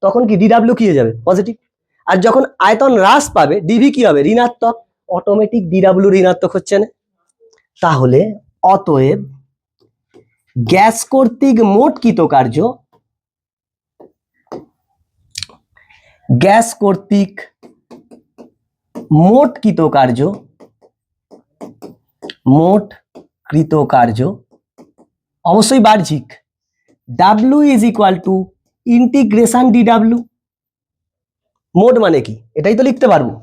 তখন কি ডিডাব্লিউ কি হয়ে যাবে? পজিটিভ। আর যখন আয়তন হ্রাস পাবে ডিভি কি হবে? ঋণাত্মক। অটোমেটিক ডিডাব্লিউ ঋণাত্মক হচ্ছে না? তাহলে অতএব গ্যাস কর্তৃক মোট কৃতকার্য, গ্যাস কর্তৃক মোট কৃতকার্য, মোট কৃতকার্য অবশ্যই বাহ্যিক, W is equal to integration DW. মোট মানে কি? এটাই তো লিখতে পারবো,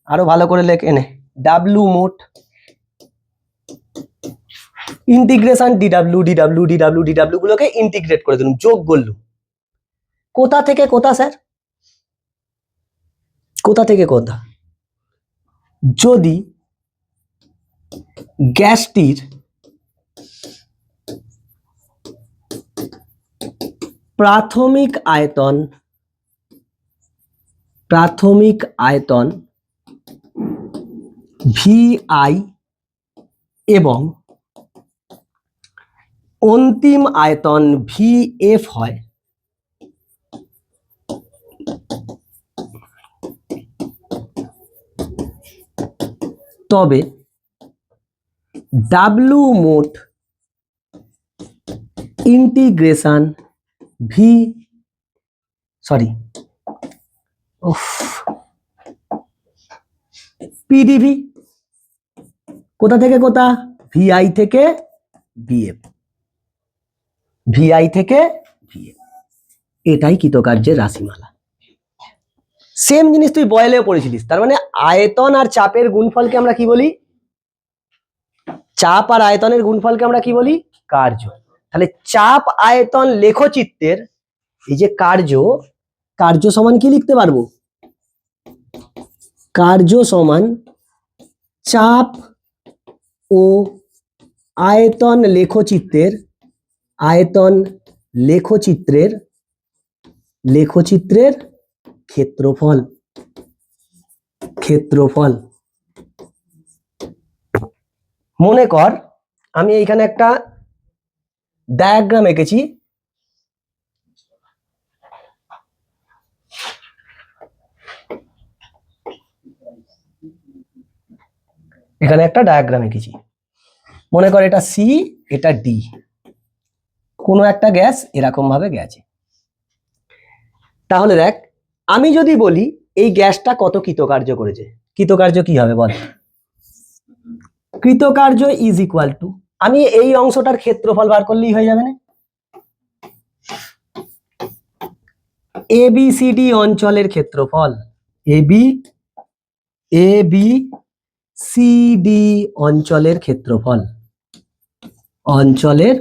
আরো ভালো করে লেখ এনে, ডাব্লিউ মোট integration DW, DW DW DW গুলোকে ইন্টিগ্রেট করে দিলাম, যোগ করলুম। কোথা থেকে কোথা স্যার? কোথা থেকে কোথা? যদি গ্যাসটির প্রাথমিক আয়তন VI এবং অন্তিম আয়তন VF হয়, তবে ডাব্লু মোট ইন্টিগ্রেশন পিডিভি কোথা থেকে কোথা? VI থেকে VF, VI থেকে VF, এটাই কৃতকার্যের রাশিমালা। সেম জিনিস তুই বয়েলেও পড়েছিলিস। তার মানে আয়তন আর চাপের গুণফলকে আমরা কি বলি? চাপ আর আয়তনের গুণফলকে আমরা কি বলি? কার্য। তাহলে চাপ আয়তন লেখচিত্রের এই যে কার্য সমান কি লিখতে পারবো? কার্য সমান চাপ ও আয়তন লেখচিত্রের ক্ষেত্রফল। মনে কর আমি এইখানে একটা ডায়াগ্রাম এঁকেছি, এখানে একটা ডায়াগ্রাম এঁকেছি, মনে কর এটা সি, এটা ডি, কোনো একটা গ্যাস এরকম ভাবে গেছে। তাহলে দেখ, আমি যদি বলি এই গ্যাসটা কত কৃতকার্য করেছে। কৃতকার্য কি হবে বল? কৃতকার্য ইজ ইকুয়াল টু, আমি এই অংশটার ক্ষেত্রফল বার করলেই হয়ে যাবে না? ABCD অঞ্চলের ক্ষেত্রফল, ABCD অঞ্চলের ক্ষেত্রফল, অঞ্চলের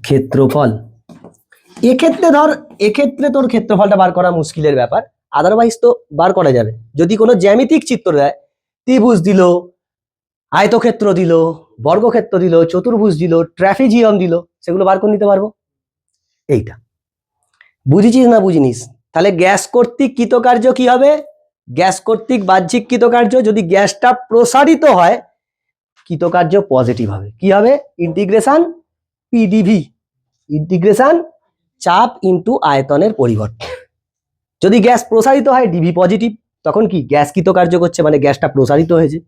ক্ষেত্রফল। এক্ষেত্রে তোর ক্ষেত্রফলটা বার করা মুশকিলের ব্যাপার, আদারওয়াইজ তো বার করা যাবে। যদি কোনো জ্যামিতিক চিত্র দেয়, ত্রিভুজ দিল, আয়তক্ষেত্র দিল, বর্গক্ষেত্র দিল, চতুর্ভুজ দিল, ট্র্যাপিজিয়াম দিল, সেগুলো বার করে নিতে পারবো। এইটা বুঝেছিস না বুঝিনিস? তাহলে গ্যাস কর্তৃক কৃতকার্য কি হবে? গ্যাস কর্তৃক বাহ্যিক কৃতকার্য, যদি গ্যাসটা প্রসারিত হয় কৃতকার্য পজিটিভ হবে। কি হবে? ইন্টিগ্রেশন পিডিভি, ইন্টিগ্রেশন চাপ ইনটু আয়তনের পরিবর্তন। যদি গ্যাস প্রসারিত হয় ডিভি পজিটিভ, তখন কি গ্যাস কৃতকার্য করছে, মানে গ্যাসটা প্রসারিত হয়েছে।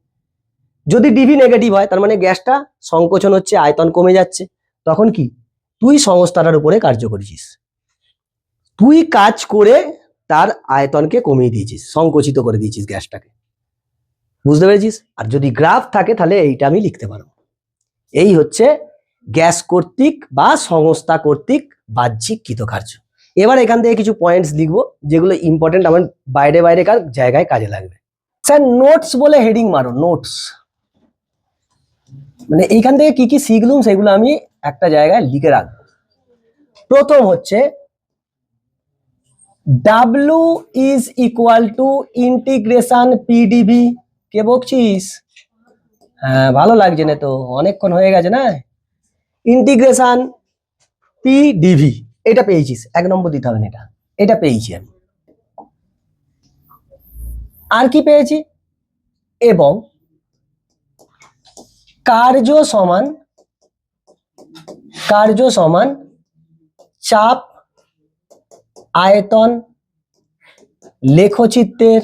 যদি ডিভি নেগেটিভ হয় তার মানে গ্যাসটা সংকোচন হচ্ছে, আয়তন কমে যাচ্ছে, তখন কি তুই সংস্থাটার উপরে কার্য করেছিস, তুই কাজ করে তার আয়তনকে কমিয়ে দিয়েছিস, সংকুচিত করে দিয়েছিস গ্যাসটাকে। বুঝতে পেরেছিস? আর যদি গ্রাফ থাকে তাহলে এইটা আমি লিখতে পারবো। এই হচ্ছে গ্যাস কর্তৃক বা সংস্থা কর্তৃক বাহ্যিক কৃতকার্য। এবার এখান থেকে কিছু পয়েন্টস লিখবো যেগুলো ইম্পর্টেন্ট, আমার বাইরেকার জায়গায় কাজে লাগবে। স্যার নোটস বলে হেডিং মারো, নোটস মানে এইখান থেকে কি কি শিখলুম সেগুলো আমি একটা জায়গায় লিখে রাখবো। প্রথম হচ্ছে W is equal to integration PDV. কে বকছিস? হ্যাঁ, ভালো লাগছে না তো, অনেকক্ষণ হয়ে গেছে না। ইন্টিগ্রেশন পিডিভি, এটা পেয়েছিস, 1 নম্বর দিতে হবে না, এটা পেয়েছি আমি। আর কি পেয়েছি? এবং কার্য সমান চাপ আয়তন লেখচিত্রের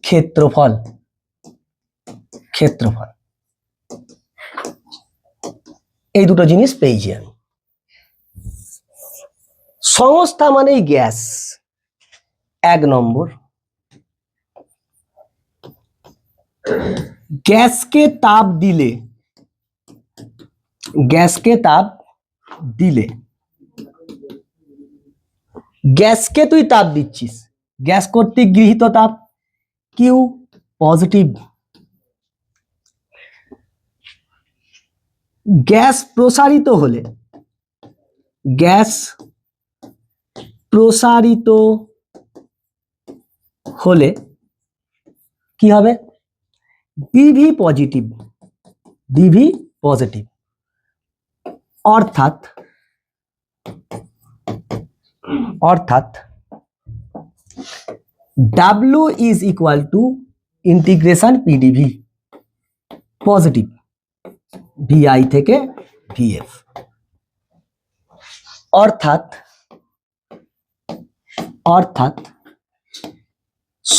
ক্ষেত্রফল। এই দুটো জিনিস পেয়েছি আমি। সংস্থা মানেই গ্যাস, 1 নম্বর। গ্যাসকে তাপ দিলে গ্যাসকে তুই তাপ দিচ্ছিস, গ্যাস কর্তৃক গৃহীত তাপ কিউ পজিটিভ। গ্যাস প্রসারিত হলে কি হবে? Dv positive. অর্থাৎ W is equal to integration pdv positive, VI থেকে VF। অর্থাৎ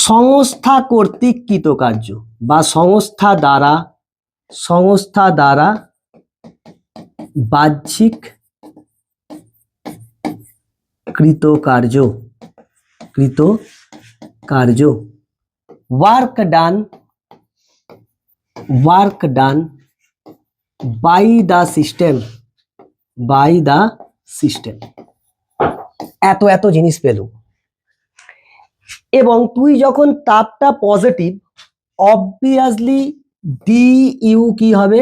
সংস্থা কর্তৃক কৃতকার্য বা সংস্থা দ্বারা বাহ্যিক কৃতকার্য work done by the system. এত জিনিস পেল। এবং তুই যখন তাপটা পজিটিভ, অবভিয়াসলি ডিইউ কি হবে?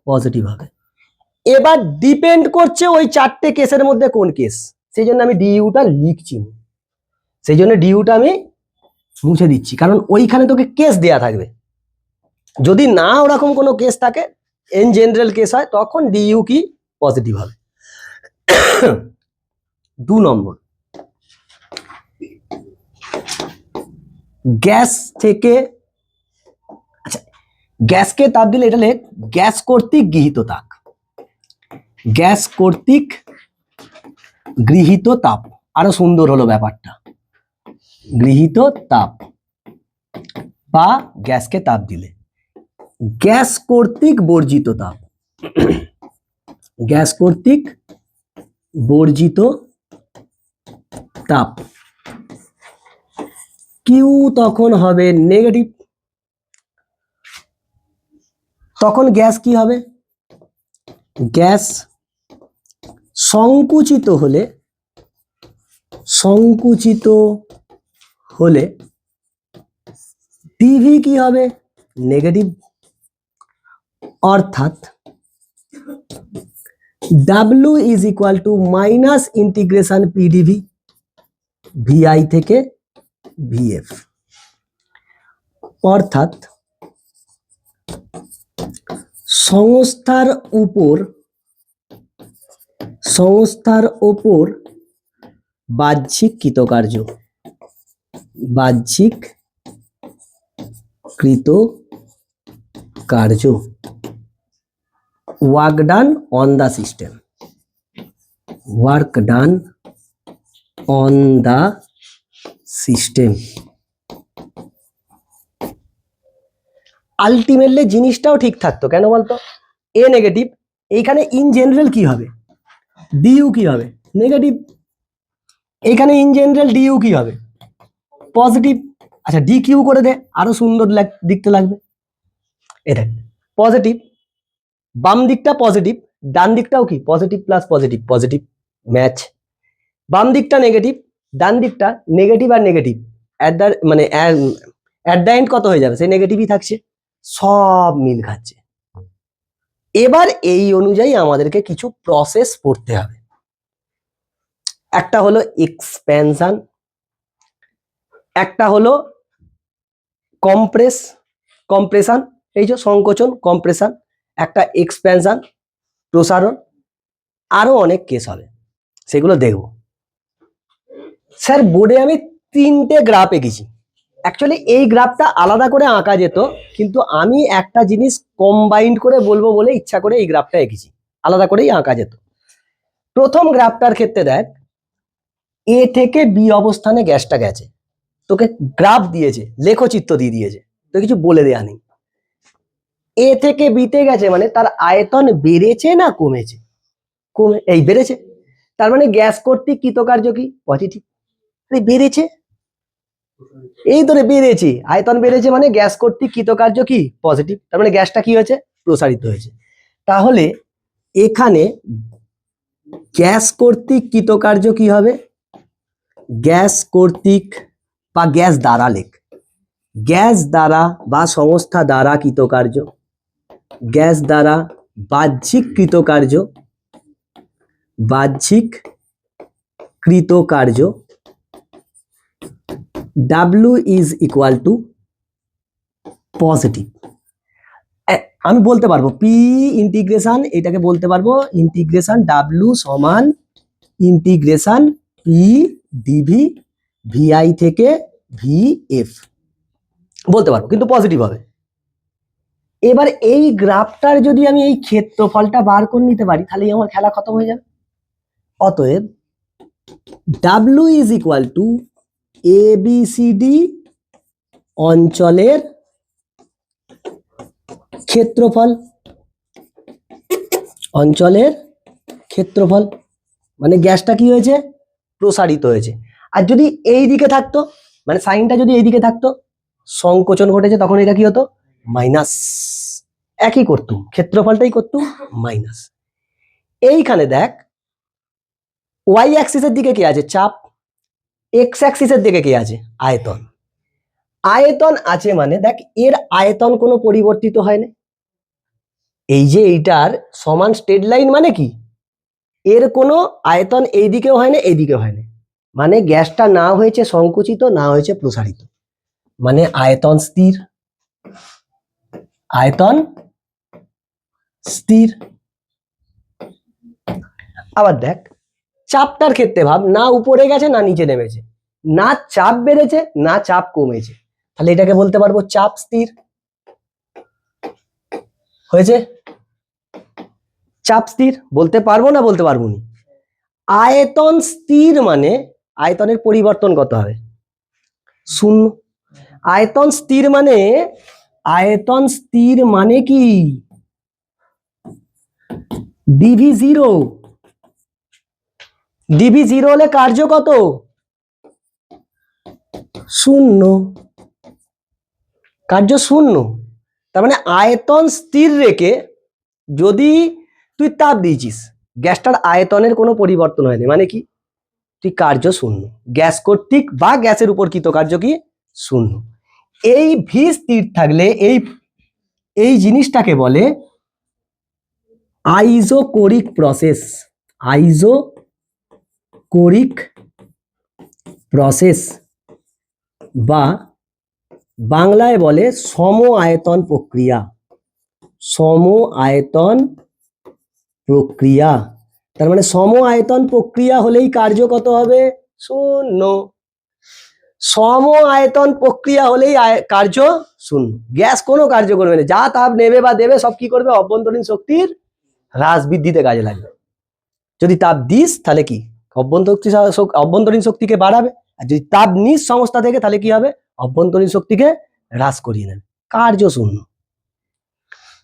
পজিটিভ হবে। এবার ডিপেন্ড করছে ওই 4টে কেসের মধ্যে কোন কেস, সেই জন্য আমি ডিইউটা লিখছি, সেই জন্য ডিইউটা আমি মুছে দিচ্ছি, কারণ ওইখানে তোকে কেস দেয়া থাকবে। যদি না ওরকম কোনো কেস থাকে, ইন জেনারেল কেস হয়, তখন ডিইউ কি পজিটিভ হবে। 2 নম্বর, গ্যাসকে তাপ দিলে, এটা লেখ গ্যাস কর্তৃক গৃহীত তাপ। আরো সুন্দর হলো ব্যাপারটা, গৃহীত তাপ বা গ্যাসকে তাপ দিলে গ্যাস কর্তৃক বর্জিত তাপ, কিউ তখন হবে নেগেটিভ। তখন গ্যাস কি হবে? গ্যাস সংকুচিত হলে ডিভি কি হবে? নেগেটিভ। অর্থাৎ W is equal to minus integration PDV, VI থেকে ভিএফ। অর্থাৎ সংস্থার উপর বাহ্যিক কৃতকার্য work done on the system, ultimately জিনিসটাও ঠিক থাকতো। কেন বলতো? এ নেগেটিভ, এইখানে ইন জেনারেল কি হবে? ডিইউ কি হবে? নেগেটিভ। এইখানে ইন জেনারেল ডিইউ কি হবে? পজিটিভ। আচ্ছা ডি কিউ করে দে, আরো সুন্দর দেখতে লাগবে। এটা পজিটিভ, বাম দিকটা পজিটিভ, ডান দিকটাও কি পজিটিভ প্লাস পজিটিভ ম্যাচ। বাম দিকটা নেগেটিভ, ডান দিকটা নেগেটিভ আর নেগেটিভ, অ্যাট দ্য এন্ড কত হয়ে যাবে? সেই নেগেটিভই থাকছে, সব মিল খাচ্ছে। এবার এই অনুযায়ী আমাদেরকে কিছু প্রসেস পড়তে হবে। একটা হলো এক্সপ্যানশন, একটা হলো কম্প্রেশন, এই যে সংকোচন কম্প্রেশন, একটা এক্সপ্যানশন প্রসারণ, আরো অনেক কেস হবে, সেগুলো দেখব। স্যার বোর্ডে আমি 3টে গ্রাফ এঁকেছি। অ্যাকচুয়ালি এই গ্রাফটা আলাদা করে আঁকা যেত, কিন্তু আমি একটা জিনিস কম্বাইন্ড করে বলবো বলে ইচ্ছা করে এই গ্রাফটা এঁকেছি, আলাদা করেই আঁকা যেত। প্রথম গ্রাফটার ক্ষেত্রে দেখ, এ থেকে বি অবস্থানে গ্যাসটা গেছে, তোকে গ্রাফ দিয়েছে, লেখচিত্র দিয়ে দিয়েছে, তো কিছু বলে দেয়া নেই। এ থেকে বিতে গেছে মানে তার আয়তন বেড়েছে না কমেছে? এই বেড়েছে। তার মানে গ্যাস কর্তৃক কৃতকার্য কি? পজিটিভ। বেড়েছে, এই ধরে বেড়েছে, আয়তন বেড়েছে মানে গ্যাস কর্তৃক কৃতকার্য কি? পজিটিভ। তার মানে গ্যাসটা কি হয়েছে? প্রসারিত হয়েছে। তাহলে এখানে গ্যাস কর্তৃক কৃতকার্য কি হবে? গ্যাস কর্তৃক বা গ্যাস দ্বারা গ্যাস দ্বারা বা সংস্থা দ্বারা কৃতকার্য, গ্যাস দ্বারা বাহ্যিক কৃতকার্য W is equal to positive. আমি বলতে পারবো পি ইন্টিগ্রেশন, এটাকে বলতে পারবো ইন্টিগ্রেশন ডাব্লিউ সমান ইন্টিগ্রেশন পি ডিভি ভিআই থেকে ভিএফ বলতে পারবো, কিন্তু পজিটিভ হবে। এবার এই গ্রাফটার যদি আমি এই ক্ষেত্রফলটা বার করে নিতে পারি, তাহলে আমার খেলা খতম হয়ে যাবে। অতএব ডাব্লিউ ইজ ইকুয়াল টু এবিসিডি অঞ্চলের ক্ষেত্রফল, মানে গ্যাসটা কি হয়েছে? প্রসারিত হয়েছে। আর যদি এই দিকে থাকতো, মানে সাইনটা যদি এই দিকে থাকতো, সংকোচন ঘটেছে, তখন এটা কি হতো? মাইনাস। একই করতুম, ক্ষেত্রফলটাই করতুম মাইনাস। এইখানে দেখ, ওয়াই অ্যাক্সিসের দিকে কি আছে? চাপ। এক্স অ্যাক্সিসের দিকে কি আছে? আয়তন। আয়তন আছে মানে দেখ, এর আয়তন কোনো পরিবর্তিত হয় না। এই যে এইটার সমান স্ট্রেট লাইন মানে কি? এর কোনো আয়তন এই দিকেও হয় না, এই দিকেও হয় না, মানে গ্যাসটা না হয়েছে সংকুচিত, না হয়েছে প্রসারিত, মানে আয়তন স্থির। আবার দেখ, চাপটার ক্ষেত্রে ভাব, না উপরে গেছে না নিচে নেমেছে, না চাপ বেড়েছে না চাপ কমেছে, তাহলে এটাকে বলতে পারবো চাপ স্থির হয়েছে। চাপ স্থির বলতে পারবো না বলতে পারবো না। আয়তন স্থির মানে আয়তনের পরিবর্তন কত হবে? 0। আয়তন স্থির মানে কি? ডিভি 0। ডিভি 0 হলে কার্য কত? শূন্য, কার্য শূন্য। তার মানে আয়তন স্থির রেখে যদি তুই তাপ দিয়েছিস, গ্যাসটার আয়তনের কোনো পরিবর্তন হয়নি, মানে কি তুই কার্য শূন্য, গ্যাস কর্তৃক বা গ্যাসের উপর কৃতকার্য কি শূন্য। এই ভি স্থির থাকলে এই জিনিসটাকে বলে আইজোকোরিক প্রসেস, আইজোকোরিক প্রসেস বা বাংলায় বলে সম আয়তন প্রক্রিয়া, সম আয়তন প্রক্রিয়া। তার মানে সম আয়তন প্রক্রিয়া হলেই কার্য কত হবে শূন্য, সম আয়তন প্রক্রিয়া হলেই কার্য শূন্য। গ্যাস কোনো কার্য করবে না, যা তাপ নেবে বা দেবে সব কি করবে অভ্যন্তরীণ শক্তির হ্রাস বৃদ্ধিতে কাজে লাগবে। যদি তাপ দিস তাহলে কি অভ্যন্তরীণ শক্তিকে বাড়াবে, আর যদি তাপ নিস সংস্থা থেকে তাহলে কি হবে অভ্যন্তরীণ শক্তিকে হ্রাস করিয়ে নেবে, কার্য শূন্য।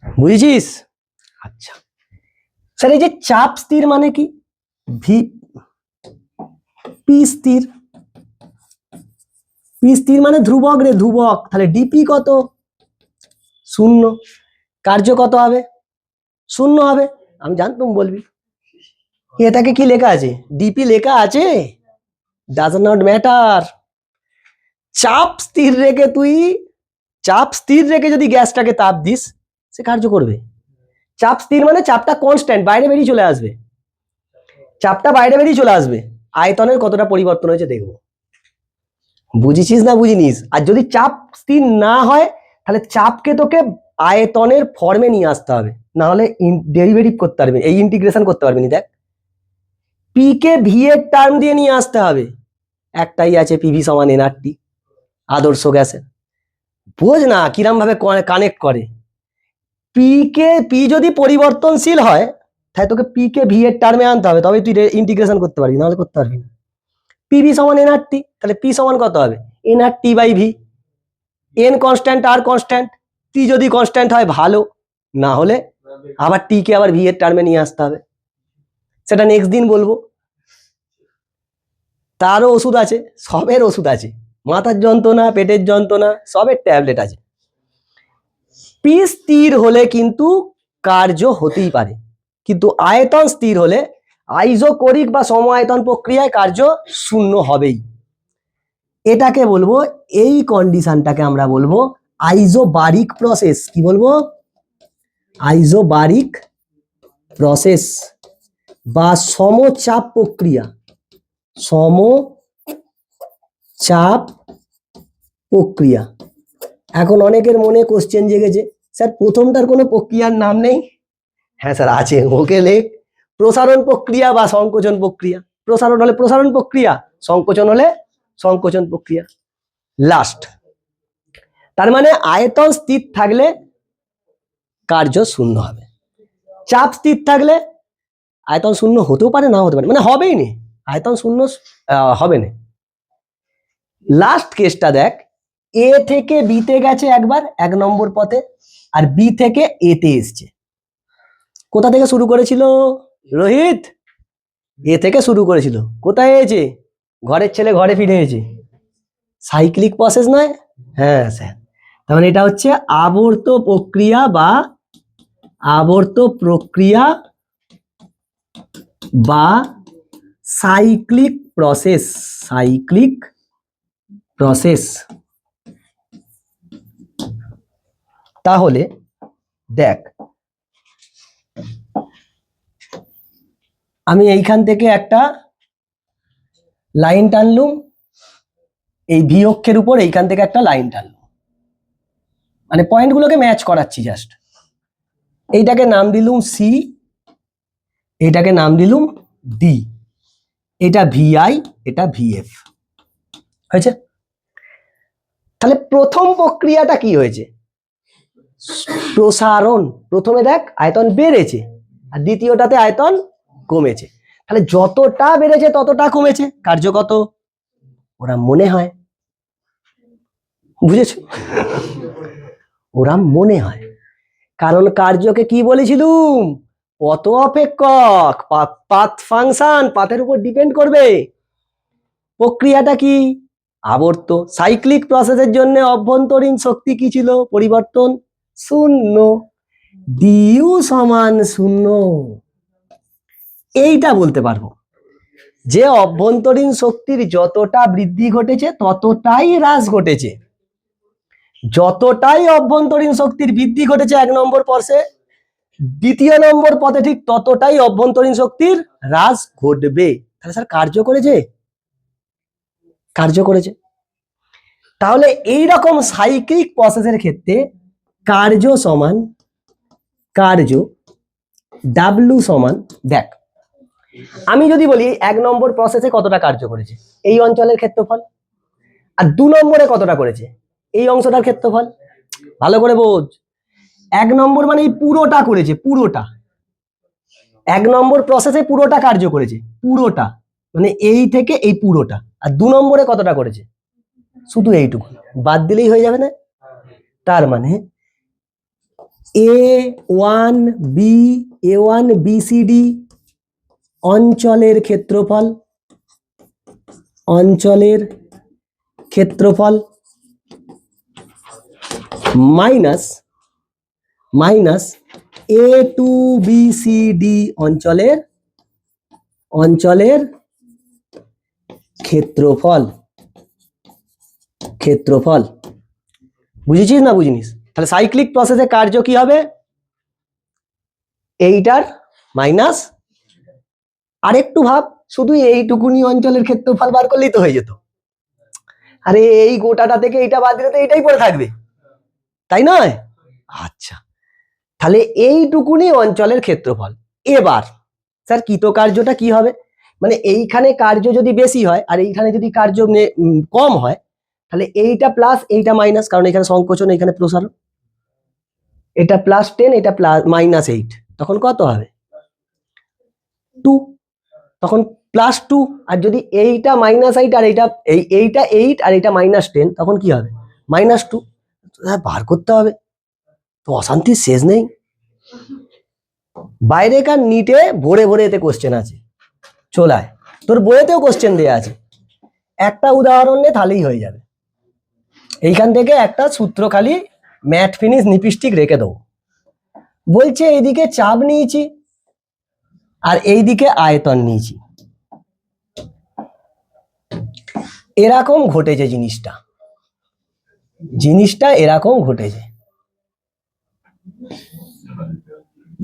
বুঝেছিস? আচ্ছা স্যার এই যে চাপ স্থির মানে কি, ভি পি স্থির, পি স্থির মানে ধ্রুবক রে, ধ্রুবক। তাহলে ডিপি কত শূন্য, কার্য কত হবে শূন্য হবে। আমি জানতাম বলবি, এটাকে কি লেখা আছে ডিপি লেখা আছে, ডাজ নট ম্যাটার। চাপ স্থির রেখে তুই, চাপ স্থির রেখে যদি গ্যাসটাকে তাপ দিস সে কার্য করবে। চাপ স্থির মানে চাপটা কনস্ট্যান্ট, বাইরে বেরিয়ে চলে আসবে, চাপটা বাইরে বেরিয়ে চলে আসবে, আয়তনের কতটা পরিবর্তন হয়েছে দেখবো। বুঝেছিস না বুঝিনিস? আর যদি চাপ স্থির না হয় তাহলে চাপকে তোকে আয়তনের ফর্মে নিয়ে আসতে হবে, না হলে ডেরিভেটিভ করতে পারবি, এই ইন্টিগ্রেশন করতে পারবি না। দেখ পি কে ভি এর টার্ম দিয়ে নিয়ে আসতে হবে, একটাই আছে পিভি সমান এনআরটি আদর্শ গ্যাসের। বোঝ না কিরম ভাবে কানেক্ট করে। পি যদি পরিবর্তনশীল হয় তাহলে তোকে পি কে ভি এর টার্মে আনতে হবে, তবে তুই ইন্টিগ্রেশন করতে পারবি, নাহলে করতে পারবি না। পিভি সমান এনআরটি, তাহলে পি সমান কত হবে NRT by V, N constant R constant, T যদি কনস্ট্যান্ট হয় ভালো, না হলে আবার টি কে আবার ভি এর টার্মে নিয়ে আসতে হবে, সেটা নেক্সট দিন বলবো। তারও ওষুধ আছে, সবের ওষুধ আছে, মাথার যন্ত্রণা পেটের যন্ত্রণা সবের ট্যাবলেট আছে। পি স্থির হলে কিন্তু কার্য হতেই পারে, কিন্তু আয়তন স্থির হলে আইজোকোরিক বা সম আয়তন প্রক্রিয়ায় কার্য শূন্য হবেই। এটাকে বলবো, এই কন্ডিশনটাকে আমরা বলবো আইজোবারিক প্রসেস। কি বলবো? আইজোবারিক প্রসেস বা সমচাপ প্রক্রিয়া, সমচাপ প্রক্রিয়া। এখন অনেকের মনে কোশ্চেন জেগেছে, স্যার প্রথমটার কোনো প্রক্রিয়ার নাম নেই? হ্যাঁ স্যার আছে, ওকে লেখ প্রসারণ প্রক্রিয়া বা সংকোচন প্রক্রিয়া। প্রসারণ হলে প্রসারণ প্রক্রিয়া, সংকোচন হলে সংকোচন প্রক্রিয়া। লাস্ট, তার মানে আয়তন স্থির থাকলে কার্য শূন্য হবে, চাপ স্থির থাকলে আয়তন শূন্য হতেও পারে না হতে পারে, মানে হবেই না, আয়তন শূন্য হবে না। লাস্ট কেসটা দেখ, এ থেকে বিতে গেছে একবার 1 নম্বর পথে, আর বি থেকে এ তে এসছে। কোথা থেকে শুরু করেছিল রোহিত? এ থেকে শুরু করেছিল, কোথায় এসেছে ঘরের ছেলে ঘরে ফিরে এসেছে, সাইক্লিক প্রসেস নয়? হ্যাঁ স্যার, তার মানে এটা হচ্ছে আবর্ত প্রক্রিয়া বা আবর্ত প্রক্রিয়া বা সাইক্লিক প্রসেস, সাইক্লিক প্রসেস। তাহলে দেখ আমি এইখান থেকে একটা লাইন টানলুম, এই ভি অক্ষের উপর এইখান থেকে একটা লাইন টানলুম, মানে পয়েন্টগুলোকে ম্যাচ করাচ্ছি জাস্ট। এইটাকে নাম দিলুম সি, এটাকে নাম দিলুম ডি, এটা ভিআই, এটা ভিএফ হয়েছে। তাহলে প্রথম প্রক্রিয়াটা কি হয়েছে? প্রসারণ। প্রথমে দেখ আয়তন বেড়েছে, আর দ্বিতীয়টাতে আয়তন কমেছে, তাহলে যতটা বেড়েছে ততটা কমেছে, কার্য কত ওরা মনে হয়, বুঝেছো? ওরা মনে হয়, কারণ কার্যকে কি বলেছিলুম পথ অপেক্ষক, পাথ ফাংশন, পাথের উপর ডিপেন্ড করবে। প্রক্রিয়াটা কি আবর্ত। সাইক্লিক প্রসেসের জন্য অভ্যন্তরীণ শক্তি কি ছিল? পরিবর্তন শূন্য। ডিউ সমান শূন্য। এইটা বলতে পারবো যে অভ্যন্তরীণ শক্তির যতটা বৃদ্ধি ঘটেছে ততটাই হ্রাস ঘটেছে। যতটাই অভ্যন্তরীণ শক্তির বৃদ্ধি ঘটেছে 1 নম্বর পথে, 2য় নম্বর পথে ঠিক ততটাই অভ্যন্তরীণ শক্তির হ্রাস ঘটবে। তাহলে স্যার কার্য করেছে, কার্য করেছে। তাহলে এই রকম সাইক্লিক প্রসেসের ক্ষেত্রে কার্য সমান কার্য, ডাব্লিউ সমান, দেখ আমি যদি বলি 1 নম্বর প্রসেসে কতটা কার্য করেছে, এই অঞ্চলের ক্ষেত্রফল, আর 2 নম্বরে কতটা করেছে, এই অংশটার ক্ষেত্রফল। ভালো করে বোঝ, 1 নম্বর মানে এই পুরোটা করেছে, পুরোটা 1 নম্বর প্রসেসে পুরোটা কার্য করেছে, পুরোটা মানে এই থেকে এই পুরোটা। আর 2 নম্বরে কতটা করেছে, শুধু এইটুকু, বাদ দিলেই হয়ে যাবে না? তার মানে A1 BCD অঞ্চলের ক্ষেত্রফল, অঞ্চলের ক্ষেত্রফল মাইনাস A2BCD অঞ্চলের ক্ষেত্রফল, ক্ষেত্রফল। বুঝেছিস না বুঝিনিস? তাহলে সাইক্লিক প্রসেসে কার্য কি হবে? এইটার মাইনাস, আরেকটু ভাব, শুধু এইটুকুনি অঞ্চলের ক্ষেত্রফল বার করলেই তো হয়ে যেত। আরে এই গোটাটা থেকে এইটা বাদ দিলে তো এইটাই পড়ে থাকবে, তাই নয়? আচ্ছা, তাহলে এইটুকুনি অঞ্চলের ক্ষেত্রফল। এবার স্যার কৃতকার্যটা কি হবে? মানে এইখানে কার্য যদি বেশি হয় আর এইখানে যদি কার্য কম হয়, তাহলে এইটা প্লাস এইটা মাইনাস, কারণ এখানে সংকোচন এখানে প্রসারণ। এটা +10 এটা -8, তখন কত হবে? 2। তখন +2। আর যদি এইটা -8 আর এইটা 8 আর এটা -10, তখন কি হবে? -2। বার করতে হবে, তো অশান্তির শেষ নেই। বাইরেকার নিটে ভরে ভরে এতে কোশ্চেন আছে, চলায় তোর বইয়েতেও কোশ্চেন দেয়া আছে। একটা উদাহরণ নে তাহলেই হয়ে যাবে। এইখান থেকে একটা সূত্র খালি ম্যাট ফিনিশ নিপিস্টিক রেখে দেবো। বলছে এইদিকে চাপ নিয়েছি আর এইদিকে আয়তন নিয়েছি, এরকম ঘটেছে জিনিসটা এরকম ঘটেছে।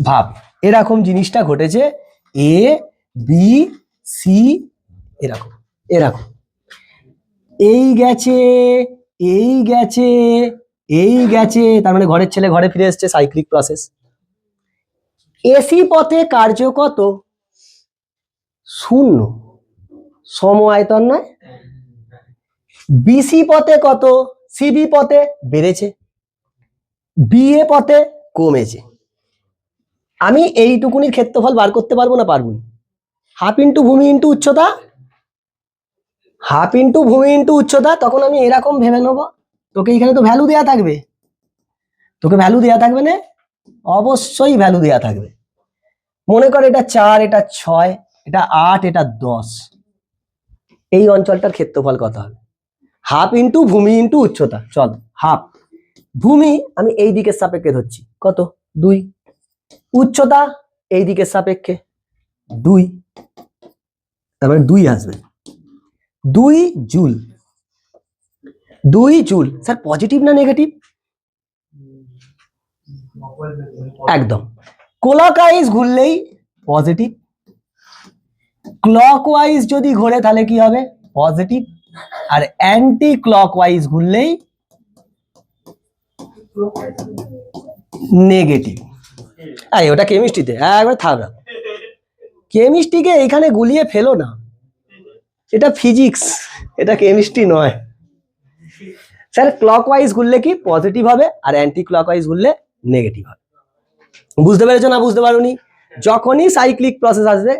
ভাব এরকম জিনিসটা ঘটেছে, A B C এরকম এরকম, এই গেছে এই গেছে এই গেছে, তার মানে ঘরের ছেলে ঘরে ফিরে এসছে, সাইক্লিক প্রসেস। এসি পথে কার্য কত? 0, সম আয়তন নয়। বিসি পথে কত? সিবি পথে বেড়েছে, বিএ পথে কমেছে। আমি এইটুকুনির ক্ষেত্রফল বার করতে পারবো না? পারবো। হাফ ইন্টু ভূমি ইন্টু উচ্চতা, হাফ ইন্টু ভূমি ইন্টু উচ্চতা। তখন আমি এরকম ভেবে নেবো, তোকে এখানে তো ভ্যালু দেয়া থাকবে, তোকে ভ্যালু দেয়া থাকবে না? অবশ্যই ভ্যালু দেয়া থাকবে। মনে কর এটা 4, এটা 6, এটা 8, এটা 10। এই অঞ্চলটার ক্ষেত্রফল কত হবে? হাফ ইন্টু ভূমি ইন্টু উচ্চতা। চল, হাফ ভূমি আমি এই দিকের সাপেক্ষে ধরছি, কত? 2। উচ্চতা এই দিকের সাপেক্ষে 2, তার মানে 2 আসবে। 2 জুল, 2 জুল। স্যার পজিটিভ না নেগেটিভ? একদম, ক্লকওয়াইজ ঘুরলেই পজিটিভ, ক্লকওয়াইজ যদি ঘোরে তাহলে কি হবে? পজিটিভ। আর অ্যান্টি ক্লকওয়াইজ ঘুরলেই নেগেটিভ। ওটা কেমিস্ট্রিতে একবার থাকবে, কেমিস্ট্রিকে এখানে গুলিয়ে ফেলো না, এটা ফিজিক্স, এটা কেমিস্ট্রি নয়। স্যার ক্লকওয়াইজ ঘুরলে কি পজিটিভ হবে, আর অ্যান্টি ক্লকওয়াইজ ঘুরলে নেগেটিভ হবে। বুঝতে পেরেছো না বুঝতে পারোনি? যখনই সাইক্লিক প্রসেস আসবে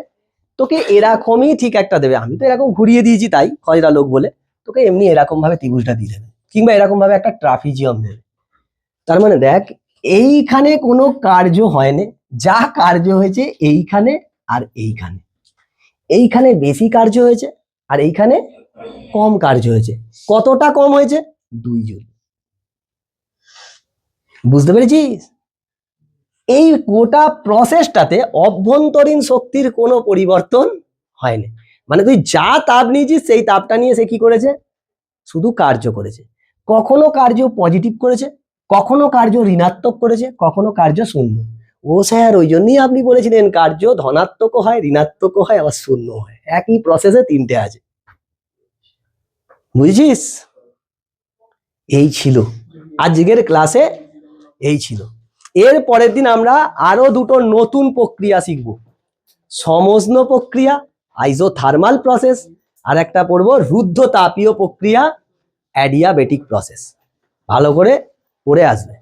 তোকে এরকমই ঠিক একটা দেবে। আমি তো এরকম ঘুরিয়ে দিয়েছি তাই খয়রা লোক বলে, তোকে এমনি এরকম ভাবে ত্রিভুজটা দিয়ে দেবে, কিংবা এরকম ভাবে একটা ট্রাপিজিয়াম দেবে। তার মানে দেখ এইখানে কোনো কার্য হয়নি, যা কার্য হয়েছে এইখানে আর এইখানে। এইখানে বেশি কার্য হয়েছে আর এইখানে কম কার্য হয়েছে। কতটা কম হয়েছে? 2 জুল। বুঝতে পেরেছিস? এই গোটা প্রসেসটাতে অভ্যন্তরীণ শক্তির কোনো পরিবর্তন হয়নি। মানে তুই যা তাপ নিয়েছিস সেই তাপটা নিয়ে সে কি করেছে? শুধু কার্য করেছে। কখনো কার্য পজিটিভ করেছে, কখনো কার্য ঋণাত্মক করেছে, কখনো কার্য শূন্য। ও স্যার, ওই জন্যই আপনি বলেছিলেন কার্য ধনাত্মকও হয়, ঋণাত্মকও হয়, আবার শূন্য হয়। একই প্রসেসে 3টে আছে। বুঝেছিস? এই ছিল আজকের ক্লাসে, এই ছিল। এর পরের দিন আমরা আরো দুটো নতুন প্রক্রিয়া শিখব। সমোষ্ণ প্রক্রিয়া, আইসোথার্মাল প্রসেস, আর একটা পড়বো রুদ্ধ তাপীয় প্রক্রিয়া, অ্যাডিয়াবেটিক প্রসেস। ভালো করে পড়ে আসবে।